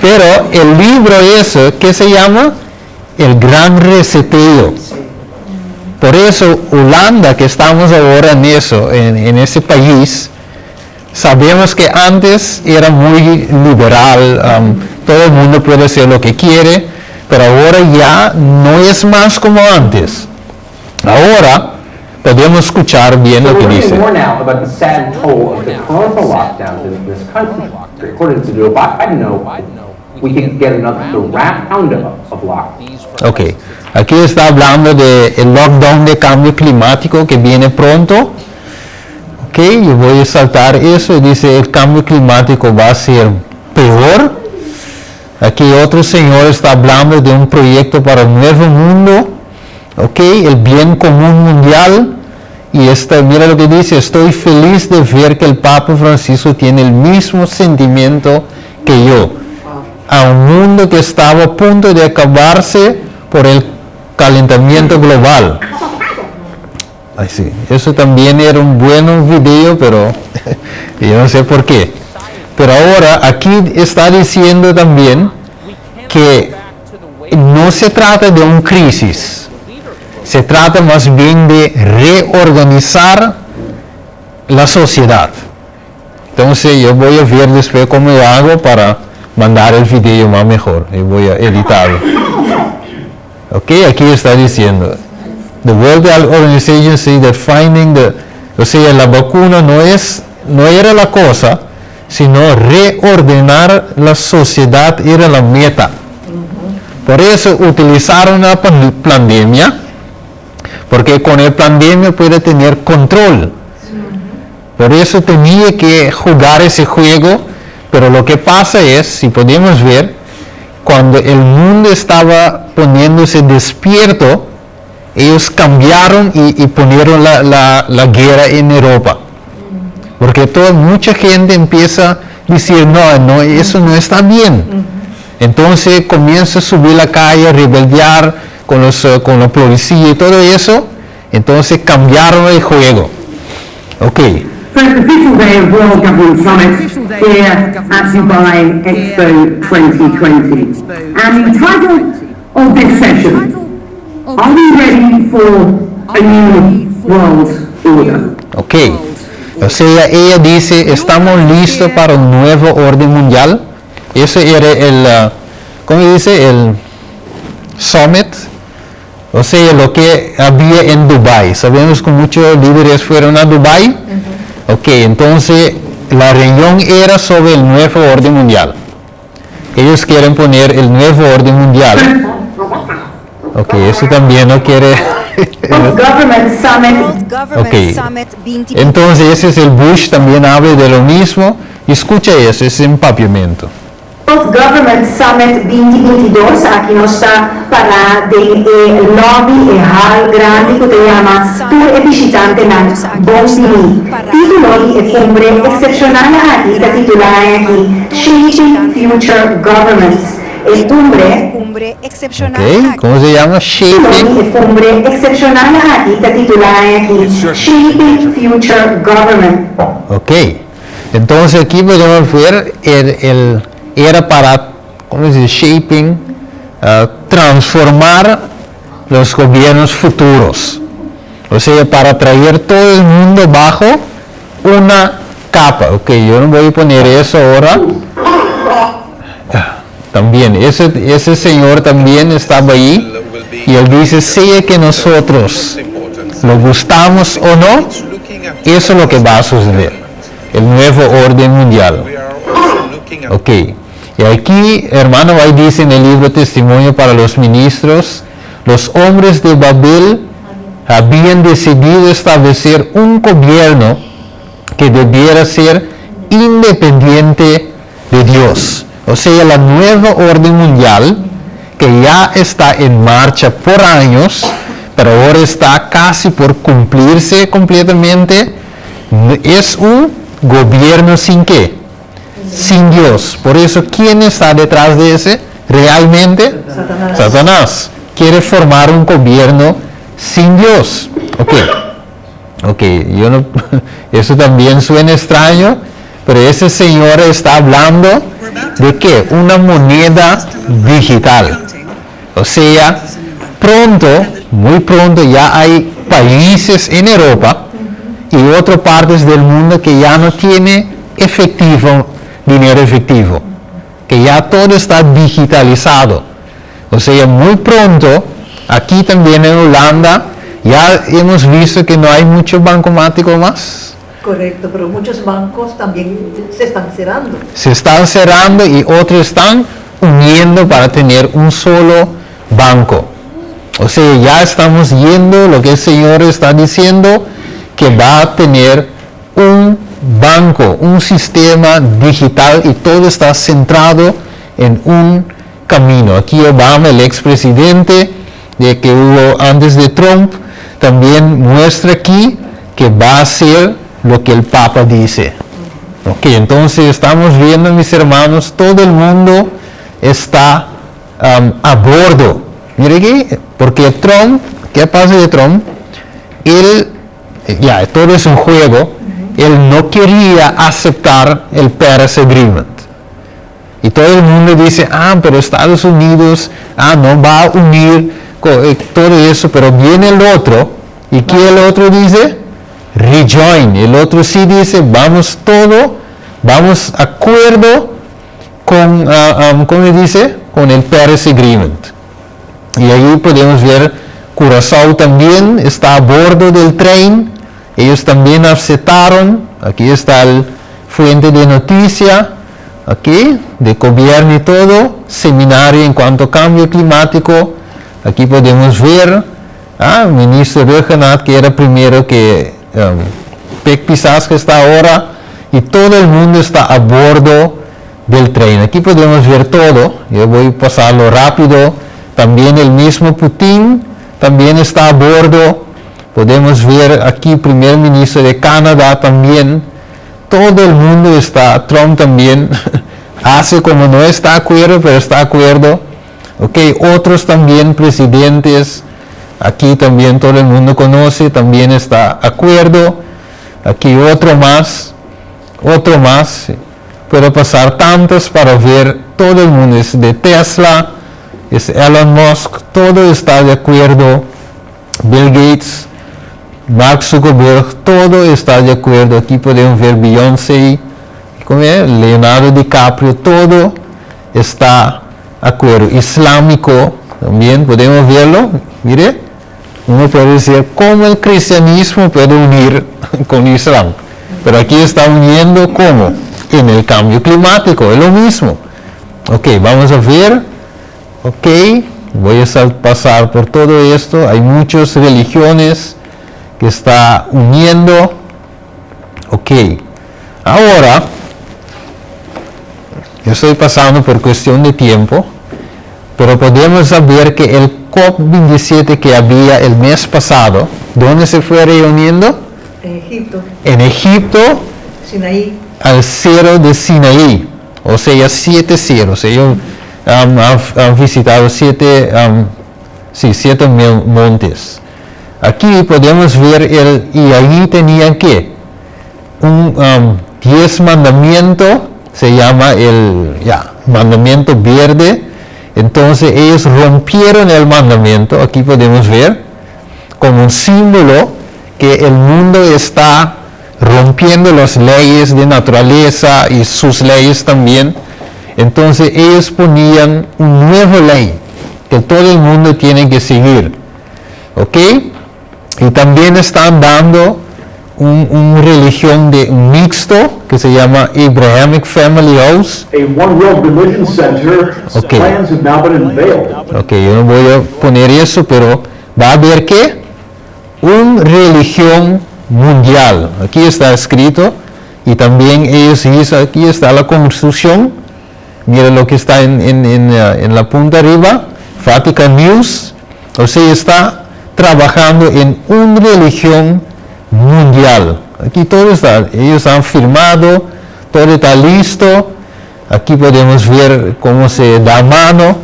A: Pero el libro ese, ¿qué se llama? El Gran Reseteo. Por eso Holanda, que estamos ahora en eso, en ese país, sabemos que antes era muy liberal, todo el mundo puede hacer lo que quiere, pero ahora ya no es más como antes. Ahora podemos escuchar bien
E: So
A: lo que
E: we're
A: dice.
E: learning more now about the sad toll of the corona lockdowns in this country. According to Joe Biden, we can get another round of lockdowns.
A: Ok, aquí está hablando del lockdown de cambio climático que viene pronto. Ok, yo voy a saltar eso y dice el cambio climático va a ser peor. Aquí otro señor está hablando de un proyecto para el nuevo mundo. Ok, el bien común mundial. Y mira lo que dice, estoy feliz de ver que el Papa Francisco tiene el mismo sentimiento que yo. A un mundo que estaba a punto de acabarse por el calentamiento global. Ay, sí. Eso también era un buen video, pero yo no sé por qué. Pero ahora aquí está diciendo también que no se trata de una crisis. Se trata más bien de reorganizar la sociedad. Entonces yo voy a ver después cómo lo hago para mandar el video más mejor. Y voy a editarlo. Ok, aquí está diciendo. The World Health Organization say that finding o sea, la vacuna no era la cosa, sino reordenar la sociedad era la meta. Por eso utilizaron la pandemia, porque con la pandemia puede tener control. Por eso tenía que jugar ese juego, pero lo que pasa es, si podemos ver, cuando el mundo estaba poniéndose despierto, ellos cambiaron y ponieron la guerra en Europa. Porque mucha gente empieza a decir, no, eso no está bien. Entonces comienza a subir la calle, a rebeldear con la policía y todo eso. Entonces cambiaron el juego. Ok.
G: First official day of World Government Summit here at Dubai Expo 2020. And the title of this session, are we ready for a new world order?
A: Ok. O sea, ella dice, estamos listos para un nuevo orden mundial. Ese era el, ¿cómo dice? El summit. O sea, lo que había en Dubái. Sabemos que muchos líderes fueron a Dubái. Ok, entonces la reunión era sobre el nuevo orden mundial. Ellos quieren poner el nuevo orden mundial. Ok, eso también no quiere.
G: World Government Summit.
A: Ok, entonces ese es el Bush, también habla de lo mismo. Y escucha eso, es empapiamento.
H: World Government Summit 2022 aqui nós está para del lobby e hall grande que se llama Tour e visitante na Bosnia. Titolo e cumbre excepcionale aqui da titolare aqui Shaping Future Governments. E cumbre
A: Ok, ¿cómo se llama? Shaping.
H: e cumbre excepcionale aqui da titolare aqui Shaping Future Government.
A: Ok, entonces aquí podemos ver era para, ¿cómo se dice? Shaping, transformar los gobiernos futuros. O sea, para traer todo el mundo bajo una capa. Ok, yo no voy a poner eso ahora. También, ese señor también estaba ahí y él dice, sea que nosotros lo gustamos o no, eso es lo que va a suceder. El nuevo orden mundial. Ok. Y aquí, hermano, ahí dice en el libro Testimonio para los Ministros, los hombres de Babel habían decidido establecer un gobierno que debiera ser independiente de Dios. O sea, la nueva orden mundial, que ya está en marcha por años, pero ahora está casi por cumplirse completamente, es un gobierno sin qué? Sin Dios. Por eso, ¿quién está detrás de ese? Realmente, Satanás. Quiere formar un gobierno sin Dios. Ok, eso también suena extraño, pero ese señor está hablando de ¿qué? Una moneda digital. O sea, muy pronto ya hay países en Europa y otras partes del mundo que ya no tiene dinero efectivo, que ya todo está digitalizado. O sea, muy pronto, aquí también en Holanda, ya hemos visto que no hay mucho bancomático más.
B: Correcto, pero muchos bancos también se están cerrando.
A: Se están cerrando y otros están uniendo para tener un solo banco. O sea, ya estamos yendo lo que el Señor está diciendo, que va a tener un banco, un sistema digital y todo está centrado en un camino. Aquí Obama, el expresidente de que hubo antes de Trump, también muestra aquí que va a ser lo que el Papa dice. Ok, entonces estamos viendo, mis hermanos, todo el mundo está a bordo. Mire aquí, porque Trump, ¿qué pasa de Trump? Todo es un juego. Él no quería aceptar el Paris Agreement. Y todo el mundo dice, pero Estados Unidos, no va a unir todo eso, pero viene el otro. ¿Y qué el otro dice? Rejoin. El otro sí dice, vamos acuerdo con, ¿cómo dice? Con el Paris Agreement. Y ahí podemos ver Curazao también está a bordo del tren. Ellos también aceptaron. Aquí está el fuente de noticia. Aquí, de gobierno y todo. Seminario en cuanto a cambio climático. Aquí podemos ver el ministro Regenat, que era primero que Pec Pisas, que está ahora. Y todo el mundo está a bordo del tren. Aquí podemos ver todo. Yo voy a pasarlo rápido. También el mismo Putin también está a bordo. Podemos ver aquí primer ministro de Canadá también. Todo el mundo está. Trump también hace como no está de acuerdo, pero está de acuerdo. Otros también presidentes. Aquí también todo el mundo conoce. También está de acuerdo. Aquí otro más. Puedo pasar tantos para ver todo el mundo. Es de Tesla, es Elon Musk, todo está de acuerdo. Bill Gates, Mark Zuckerberg, todo está de acuerdo. Aquí podemos ver Beyoncé, Leonardo DiCaprio, todo está de acuerdo. Islámico, también podemos verlo. Mire, uno puede decir cómo el cristianismo puede unir con Islam. Pero aquí está uniendo ¿cómo? En el cambio climático, es lo mismo. Vamos a ver. Voy a pasar por todo esto. Hay muchas religiones que está uniendo. Ahora, yo estoy pasando por cuestión de tiempo, pero podemos saber que el COP27 que había el mes pasado, ¿dónde se fue reuniendo?
B: En Egipto,
A: En Egipto,
B: Sinaí.
A: al cerro de Sinaí, o sea, 7 cerros. Ellos han visitado 7 montes. Aquí podemos ver y ahí tenían que un 10 mandamientos, se llama el mandamiento verde. Entonces ellos rompieron el mandamiento. Aquí podemos ver como un símbolo que el mundo está rompiendo las leyes de naturaleza y sus leyes también. Entonces ellos ponían una nueva ley que todo el mundo tiene que seguir. Y también están dando una religión de un mixto que se llama Abrahamic Family House.
I: A One World Religion Center. Plans have now been unveiled.
A: Yo no voy a poner eso, pero va a haber que una religión mundial. Aquí está escrito. Y también ellos dicen, aquí está la construcción. Mira lo que está en la punta arriba. Vatican News. O sea, está trabajando en una religión mundial. Aquí todo está. Ellos han firmado. Todo está listo. Aquí podemos ver cómo se da mano.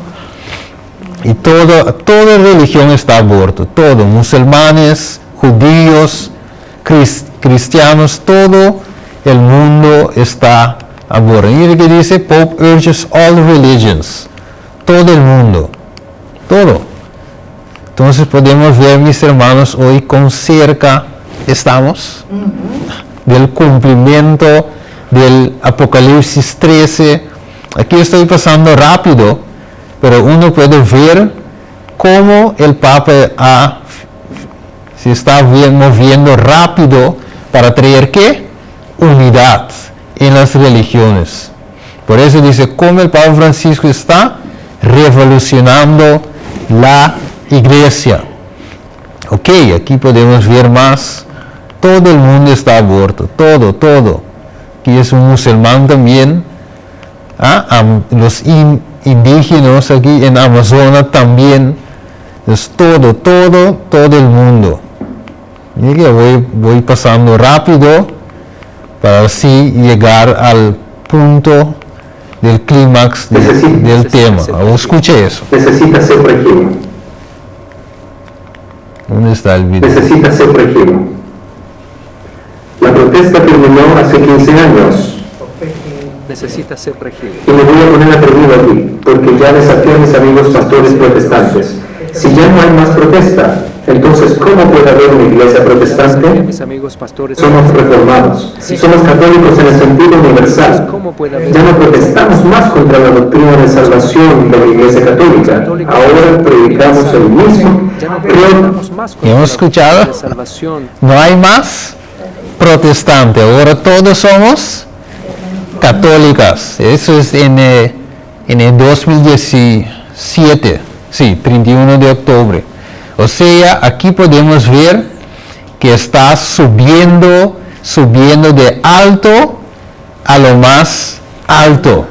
A: Y toda religión está a bordo. Todo. Musulmanes, judíos, cristianos, todo el mundo está a bordo. Mire que dice, Pope urges all religions. Todo el mundo. Todo. Entonces podemos ver, mis hermanos, hoy con cerca estamos del cumplimiento del Apocalipsis 13. Aquí estoy pasando rápido, pero uno puede ver cómo el Papa se está moviendo rápido para traer ¿qué? Unidad en las religiones. Por eso dice cómo el Papa Francisco está revolucionando la iglesia. Aquí podemos ver más. Todo el mundo está a bordo. Todo. Aquí es un musulmán también. Los indígenas aquí en Amazonas también. Es todo el mundo. Y voy pasando rápido para así llegar al punto del clímax del tema. Escuche eso.
E: Necesita ser regido.
A: ¿Dónde está el video?
E: Necesita ser regido. La protesta terminó hace 15 años.
C: Necesita ser regido.
E: Y me voy a poner atrevido aquí, porque ya desafié a mis amigos pastores protestantes. Si ya no hay más protesta,
J: Entonces, ¿cómo puede haber una iglesia protestante?
C: Mis amigos pastores,
J: Somos reformados. Somos católicos en el sentido universal.
C: ¿cómo puede haber
J: Ya no protestamos más contra la doctrina de salvación de la iglesia católica. Ahora predicamos el mismo.
A: ¿Hemos escuchado?
C: salvación?
A: No hay más protestante, ahora todos somos católicas. Eso es en el 2017, sí, 31 de octubre. O sea, aquí podemos ver que está subiendo de alto a lo más alto.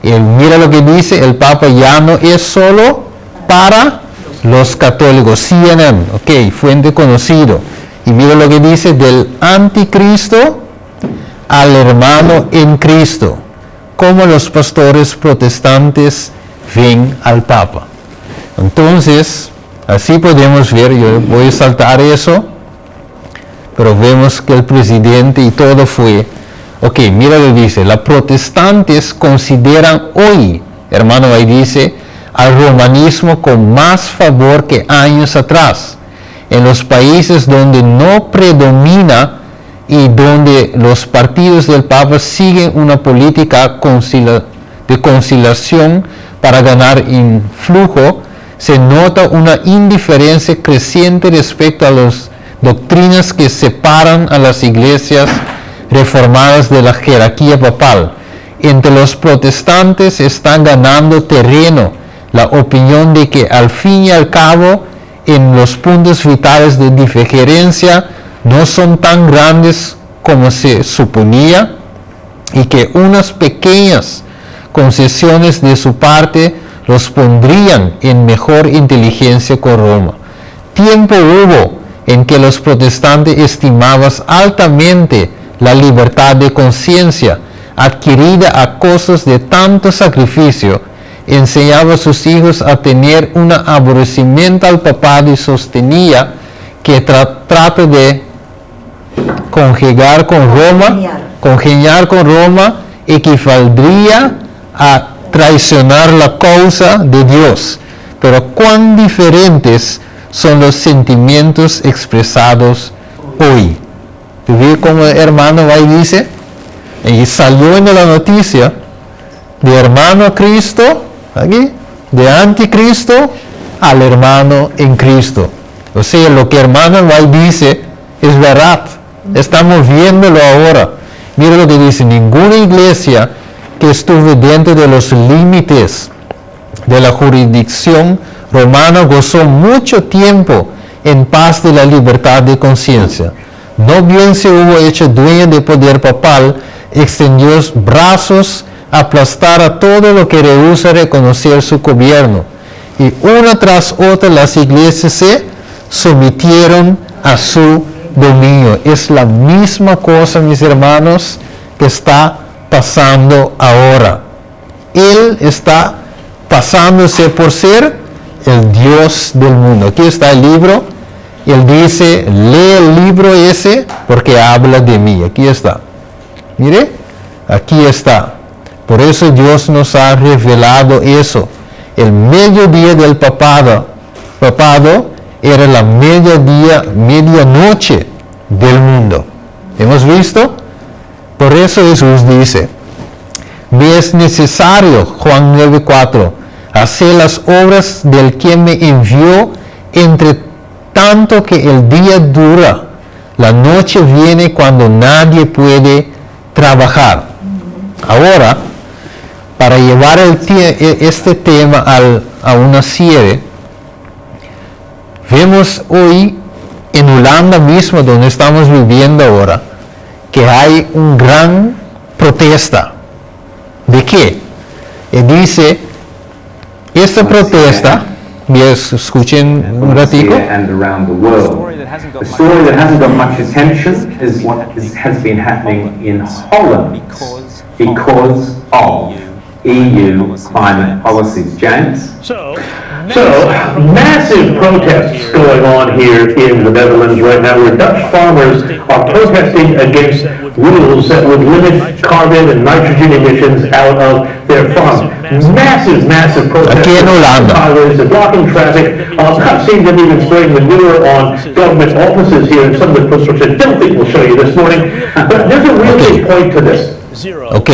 A: Y mira lo que dice el Papa, ya no es solo para los católicos. CNN, ok, fuente conocido. Y mira lo que dice del anticristo al hermano en Cristo. Como los pastores protestantes ven al Papa. Entonces, así podemos ver, yo voy a saltar eso, pero vemos que el presidente y todo fue, ok, mira lo que dice, los protestantes consideran hoy, hermano, ahí dice, al romanismo con más favor que años atrás, en los países donde no predomina y donde los partidos del Papa siguen una política de conciliación para ganar influjo, se nota una indiferencia creciente respecto a las doctrinas que separan a las iglesias reformadas de la jerarquía papal. Entre los protestantes están ganando terreno la opinión de que al fin y al cabo en los puntos vitales de diferencia no son tan grandes como se suponía y que unas pequeñas concesiones de su parte los pondrían en mejor inteligencia con Roma. Tiempo hubo en que los protestantes estimaban altamente la libertad de conciencia adquirida a costas de tanto sacrificio, enseñaba a sus hijos a tener un aborrecimiento al papado y sostenía que trata de congeniar con Roma equivaldría a traicionar la causa de Dios. Pero cuán diferentes son los sentimientos expresados hoy. ¿Tú ves cómo el hermano ahí dice? Y salió en la noticia de hermano Cristo, aquí, de anticristo al hermano en Cristo. O sea, lo que hermano ahí dice es verdad. Estamos viéndolo ahora. Mira lo que dice, ninguna iglesia que estuvo dentro de los límites de la jurisdicción romana gozó mucho tiempo en paz de la libertad de conciencia. No bien se hubo hecho dueña del poder papal, extendió brazos a aplastar a todo lo que rehúsa reconocer su gobierno. Y una tras otra las iglesias se sometieron a su dominio. Es la misma cosa, mis hermanos, que está pasando ahora. Él está pasándose por ser el Dios del mundo. Aquí está el libro. Él dice, lee el libro ese porque habla de mí. Aquí está. Mire, aquí está. Por eso Dios nos ha revelado eso. El mediodía del papado era la medianoche del mundo. ¿Hemos visto? Por eso Jesús dice, me es necesario, Juan 9:4, hacer las obras del que me envió, entre tanto que el día dura, la noche viene cuando nadie puede trabajar. Ahora, para llevar este tema a una cierre, vemos hoy en Holanda mismo, donde estamos viviendo ahora, que hay una gran protesta. ¿De qué? Dice, esta protesta, escuchen un ratico.
J: The story that hasn't got much attention is what has been happening in Holland because of EU climate policies. James?
I: So, massive protests going on here in the Netherlands right now, where Dutch farmers are protesting against rules that would limit carbon and nitrogen emissions out of their farms. Massive protests.
A: Aquí en Holanda.
I: Highways and blocking traffic. I've seen them even spraying manure on government offices here in some of the clips, which I don't think we'll show you this morning. But there's a real big point to this.
A: Ok,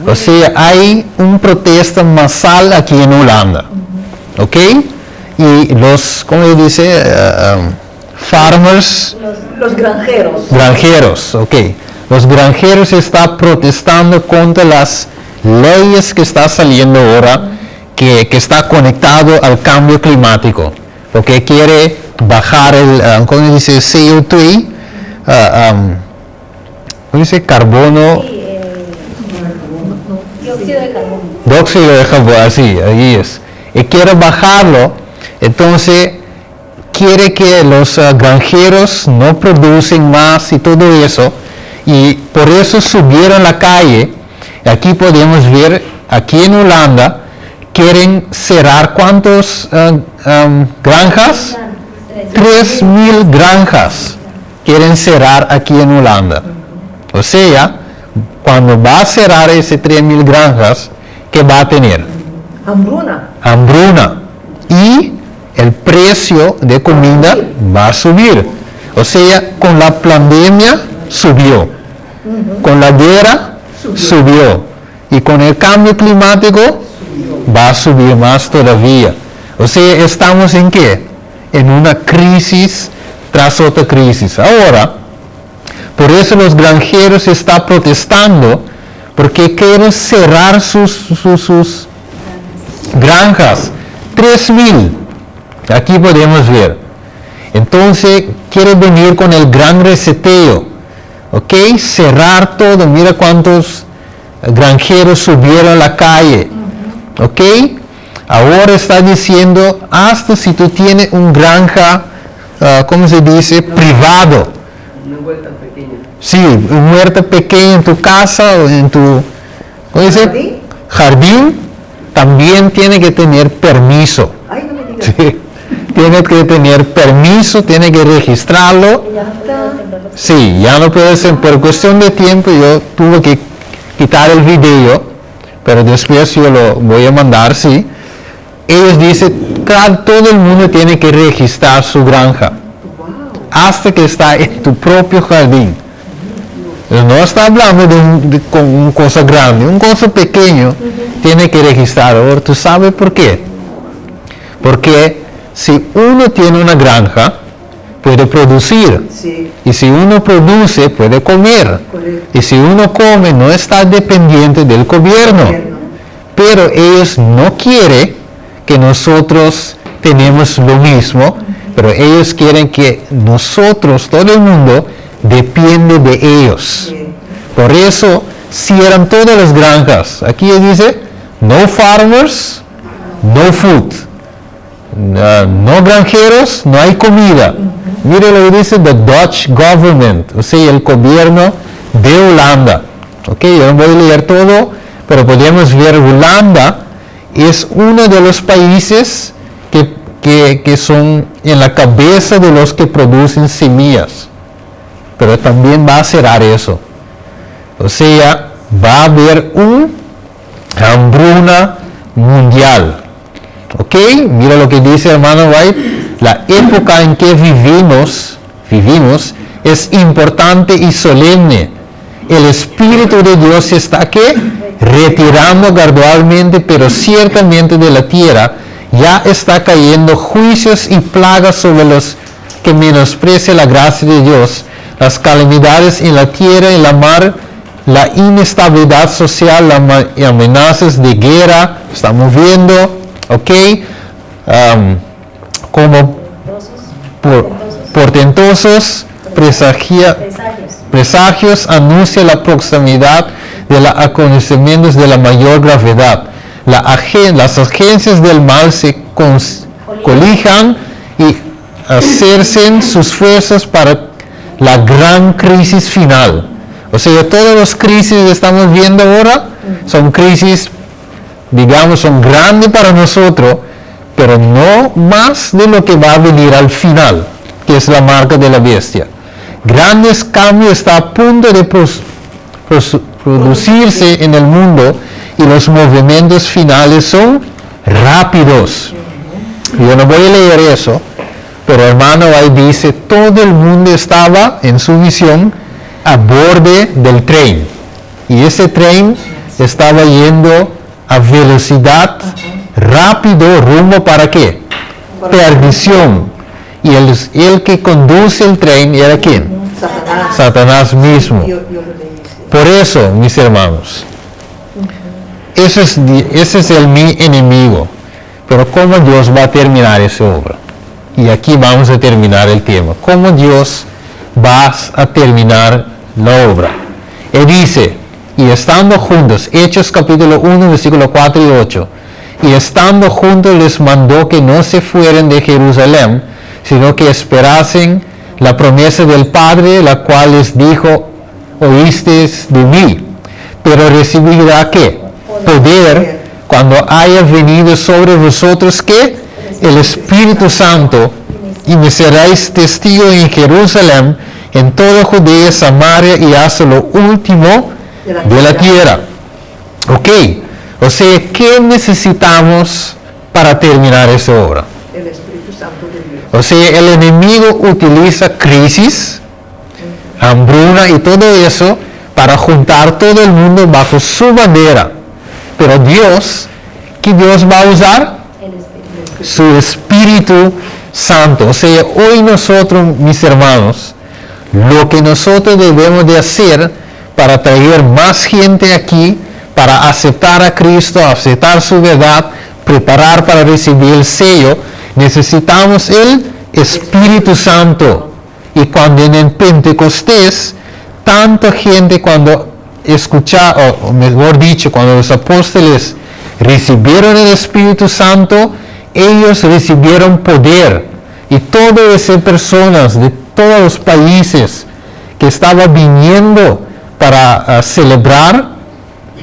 A: o sea, hay un protesta masal aquí en Holanda, ok, y los, ¿cómo se dice? Farmers,
B: Los granjeros.
A: granjeros, ok, los granjeros están protestando contra las leyes que está saliendo ahora, que está conectado al cambio climático, porque quiere bajar el, ¿cómo se dice? CO2, ¿cómo dice? Carbono.
D: Dióxido de carbono.
A: Dióxido de carbono, así, ahí es. Y quiere bajarlo, entonces quiere que los granjeros no producen más y todo eso, y por eso subieron a la calle. Aquí podemos ver, aquí en Holanda, quieren cerrar ¿cuántos granjas? 3.000 granjas quieren cerrar aquí en Holanda. O sea, cuando va a cerrar ese 3.000 granjas, ¿qué va a tener?
B: Hambruna.
A: Hambruna. Y el precio de comida va a subir. O sea, con la pandemia subió. Con la guerra subió. Y con el cambio climático va a subir más todavía. O sea, ¿estamos en qué? En una crisis tras otra crisis. Ahora, por eso los granjeros están protestando, porque quieren cerrar sus granjas. 3.000. Aquí podemos ver. Entonces, quiere venir con el gran reseteo. ¿Ok? Cerrar todo. Mira cuántos granjeros subieron a la calle. ¿Ok? Ahora está diciendo, hasta si tú tienes un granja, ¿cómo se dice? Privado. Sí, un huerto pequeño en tu casa o en tu, ¿cómo dice? Jardín, también tiene que tener permiso.
B: Ay, no me digas.
A: Sí, tiene que tener permiso, tiene que registrarlo. Sí, ya no puede ser, por cuestión de tiempo yo tuve que quitar el video, pero después yo lo voy a mandar, sí. Ellos dicen, todo el mundo tiene que registrar su granja, hasta que está en tu propio jardín. No está hablando de una cosa grande, una cosa pequeño, tiene que registrar. Ahora, ¿tú sabes por qué? Porque si uno tiene una granja, puede producir.
B: Sí.
A: Y si uno produce, puede comer.
B: Correcto.
A: Y si uno come, no está dependiente del gobierno. Pero ellos no quieren que nosotros tenemos lo mismo, pero ellos quieren que nosotros, todo el mundo, depende de ellos.
B: Sí.
A: Por eso cierran todas las granjas. Aquí dice, no farmers, no food. No granjeros, no hay comida. Mire lo que dice the Dutch government, o sea, el gobierno de Holanda. Ok, yo no voy a leer todo, pero podemos ver Holanda es uno de los países que son en la cabeza de los que producen semillas. Pero también va a cerrar eso. O sea, va a haber una hambruna mundial. ¿Ok? Mira lo que dice hermano White. La época en que vivimos es importante y solemne. El Espíritu de Dios se está ¿qué? Retirando gradualmente, pero ciertamente de la tierra. Ya está cayendo juicios y plagas sobre los que menosprecian la gracia de Dios. Las calamidades en la tierra y la mar, la inestabilidad social, las amenazas de guerra, estamos viendo, ¿ok? Como portentosos presagios anuncia la proximidad de los acontecimientos de la mayor gravedad. Las agencias del mal se colijan y ejercen sus fuerzas para la gran crisis final. O sea, todas las crisis que estamos viendo ahora son crisis, digamos, son grandes para nosotros, pero no más de lo que va a venir al final, que es la marca de la bestia. Grandes cambios están a punto de producirse en el mundo y los movimientos finales son rápidos. Yo no voy a leer eso, pero hermano ahí dice, todo el mundo estaba en su visión a borde del tren. Y ese tren estaba yendo a velocidad rápido, rumbo para qué? Perdición. Y el que conduce el tren era ¿quién?
B: Satanás.
A: Satanás mismo.
B: Yo lo leí, sí.
A: Por eso, mis hermanos, ese es mi enemigo. Pero ¿cómo Dios va a terminar esa obra? Y aquí vamos a terminar el tema. ¿Cómo Dios va a terminar la obra? Él dice, y estando juntos, Hechos capítulo 1, versículo 4 y 8, y estando juntos les mandó que no se fueran de Jerusalén, sino que esperasen la promesa del Padre, la cual les dijo, oísteis de mí, pero recibirá ¿qué? Poder cuando haya venido sobre vosotros ¿qué? El Espíritu Santo, y me seréis testigos en Jerusalén, en toda Judea, Samaria y hasta lo último de la tierra. Ok, o sea, ¿qué necesitamos para terminar esa obra?
B: El Espíritu Santo de Dios.
A: O sea, el enemigo utiliza crisis, hambruna y todo eso para juntar todo el mundo bajo su bandera. Pero Dios, ¿qué Dios va a usar? Su Espíritu Santo. O sea, hoy nosotros, mis hermanos, lo que nosotros debemos de hacer para traer más gente aquí, para aceptar a Cristo, aceptar su verdad, preparar para recibir el sello, necesitamos el Espíritu Santo. Y cuando en el Pentecostés, tanta gente cuando escucharon, o mejor dicho, cuando los apóstoles recibieron el Espíritu Santo, ellos recibieron poder. Y todas esas personas de todos los países que estaban viniendo para celebrar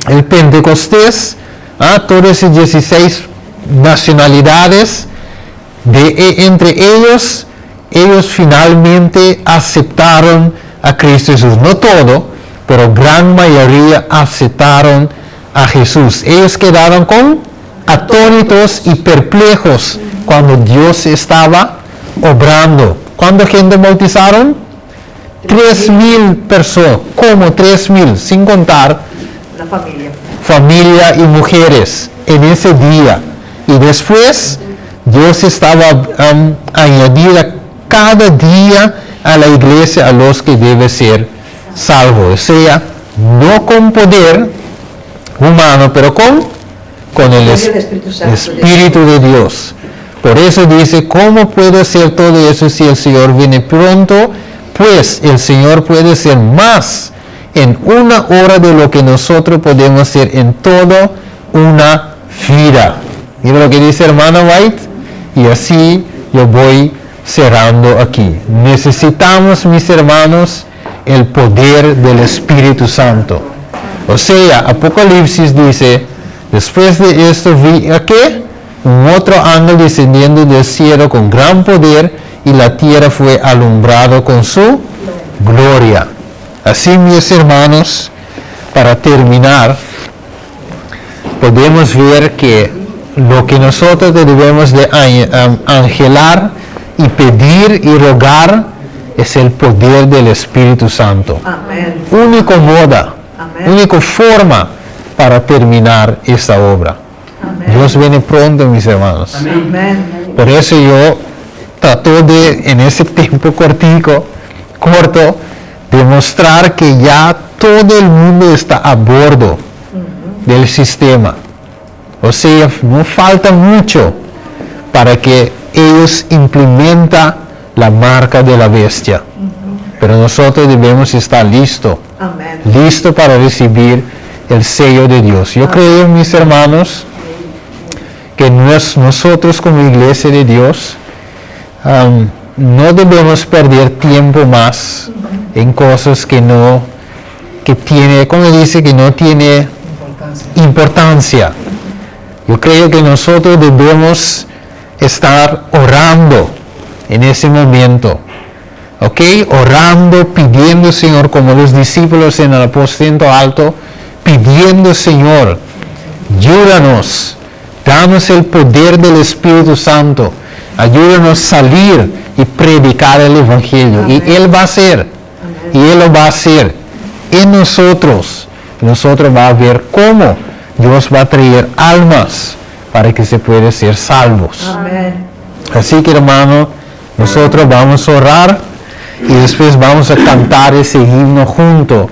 A: el Pentecostés, todas esas 16 nacionalidades, entre ellos finalmente aceptaron a Cristo Jesús. No todo, pero gran mayoría aceptaron a Jesús. Ellos quedaron atónitos y perplejos cuando Dios estaba obrando. ¿Cuánta gente bautizaron? 3,000 personas. ¿Cómo 3,000? Sin contar
B: La familia.
A: familia y mujeres en ese día. Y después Dios estaba añadiendo cada día a la iglesia a los que deben ser salvos. O sea, no con poder humano, pero con el Espíritu de Dios. Por eso dice, ¿cómo puedo hacer todo eso si el Señor viene pronto? Pues el Señor puede hacer más en una hora de lo que nosotros podemos hacer en toda una vida. Mira lo que dice hermano White. Y así yo voy cerrando aquí. Necesitamos, mis hermanos, el poder del Espíritu Santo. O sea, Apocalipsis dice, después de esto vi ¿qué? Un otro ángel descendiendo del cielo con gran poder, y la tierra fue alumbrado con su gloria. Así, mis hermanos, para terminar, podemos ver que lo que nosotros debemos de anhelar y pedir y rogar es el poder del Espíritu Santo.
B: Amén.
A: Único modo, única forma para terminar esta obra.
B: Amén.
A: Dios viene pronto, mis hermanos.
B: Amén.
A: Por eso yo trato de, en ese tiempo corto, demostrar que ya todo el mundo está a bordo del sistema. O sea, no falta mucho para que ellos implementen la marca de la bestia. Pero nosotros debemos estar listos para recibir el sello de Dios. Yo creo, mis hermanos, que nosotros como iglesia de Dios no debemos perder tiempo más en cosas que tiene, como dice, que no tiene importancia. Yo creo que nosotros debemos estar orando en ese momento. ¿Ok? Orando, pidiendo, Señor, como los discípulos en el aposento alto, pidiendo, Señor, ayúdanos, danos el poder del Espíritu Santo, ayúdanos a salir y predicar el Evangelio.
B: Amén.
A: Y Él va a hacer, y Él lo va a hacer en nosotros. Nosotros va a ver cómo Dios va a traer almas para que se puedan ser salvos.
B: Amén.
A: Así que, hermano, nosotros vamos a orar y después vamos a cantar ese himno junto.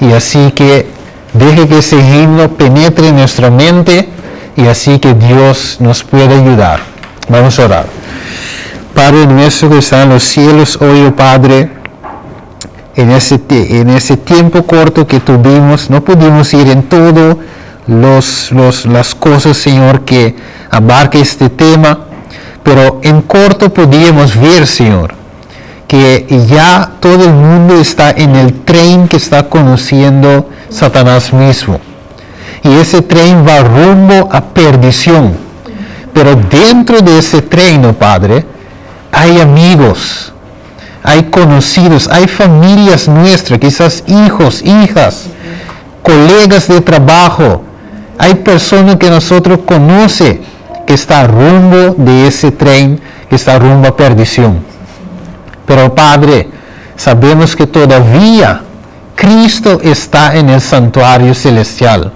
A: Y así que deje que ese himno penetre en nuestra mente y así que Dios nos pueda ayudar. Vamos a orar. Padre nuestro que está en los cielos, hoy, oh Padre, en ese tiempo corto que tuvimos, no pudimos ir en todo las cosas, Señor, que abarca este tema, pero en corto podíamos ver, Señor, que ya todo el mundo está en el tren que está conociendo Satanás mismo. Y ese tren va rumbo a perdición. Pero dentro de ese tren, oh Padre, hay amigos, hay conocidos, hay familias nuestras, quizás hijos, hijas, colegas de trabajo. Hay personas que nosotros conocemos que está rumbo de ese tren, que está rumbo a perdición. Pero Padre, sabemos que todavía Cristo está en el santuario celestial,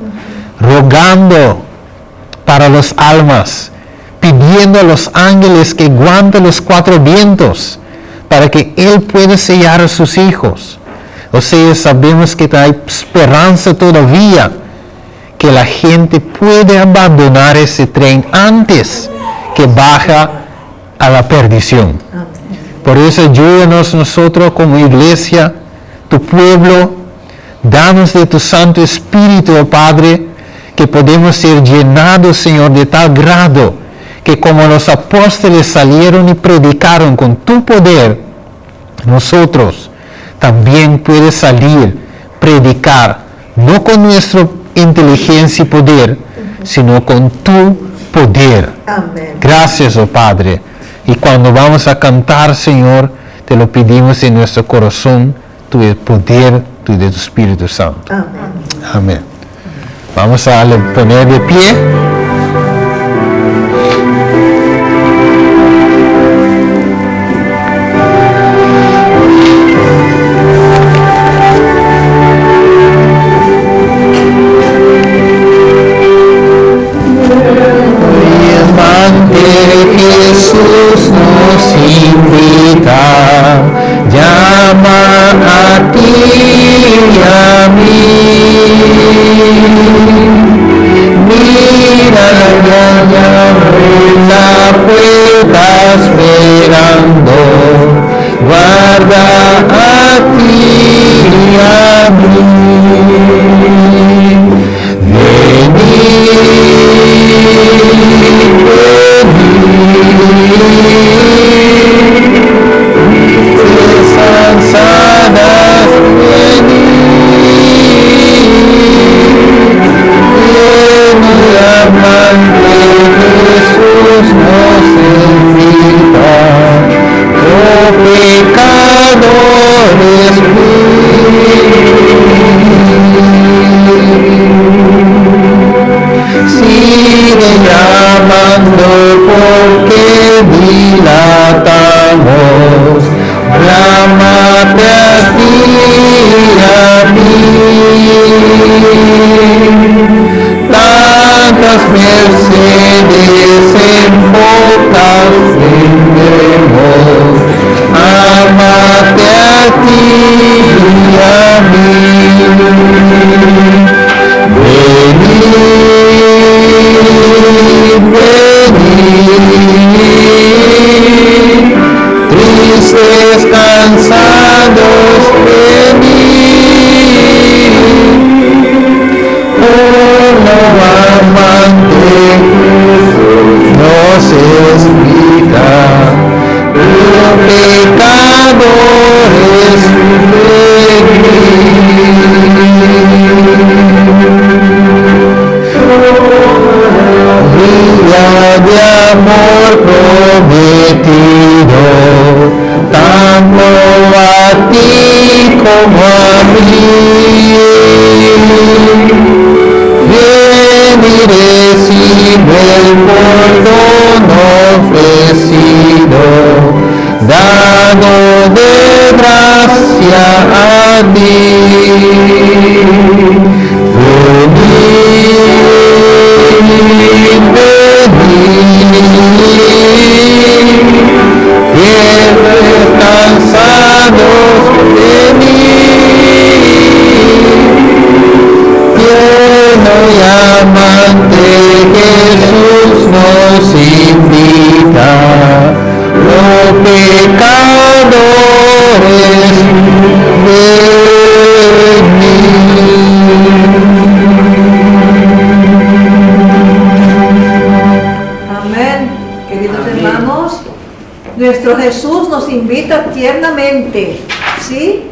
A: rogando para las almas, pidiendo a los ángeles que guarden los cuatro vientos, para que Él pueda sellar a sus hijos. O sea, sabemos que hay esperanza todavía, que la gente puede abandonar ese tren antes que baja a la perdición. Por eso ayúdanos nosotros como iglesia, tu pueblo, danos de tu Santo Espíritu, oh Padre, que podemos ser llenados, Señor, de tal grado que como los apóstoles salieron y predicaron con tu poder, nosotros también puedes salir, predicar, no con nuestra inteligencia y poder, sino con tu poder.
B: Amén.
A: Gracias, oh Padre. Y cuando vamos a cantar, Señor, te lo pedimos en nuestro corazón, tu poder, tu de tu Espíritu Santo.
B: Amén.
A: Amén. Vamos a poner de pie. Jesús nos invita, llama a ti y a mí. Mira, ya abre la puerta esperando, guarda a ti y a mí. Venid. Cansadas de el amante Jesús nos invita, oh pecadores, sigue llamando porque dilatamos. Llámate a ti y a mí. Tantas mercedes en pocas tendremos. Ámate a ti y a mí. Venid, venid. Tristes, cansados, venid, como amante Jesús nos invita, oh pecadores, venid. Vía de amor ven y recibe el perdón ofrecido, dado de gracia a ti. Venid, venid, cansados, lleno y amante Jesús nos invita, oh pecadores,
B: Amén. Queridos hermanos, nuestro Jesús nos invita tiernamente, ¿sí?,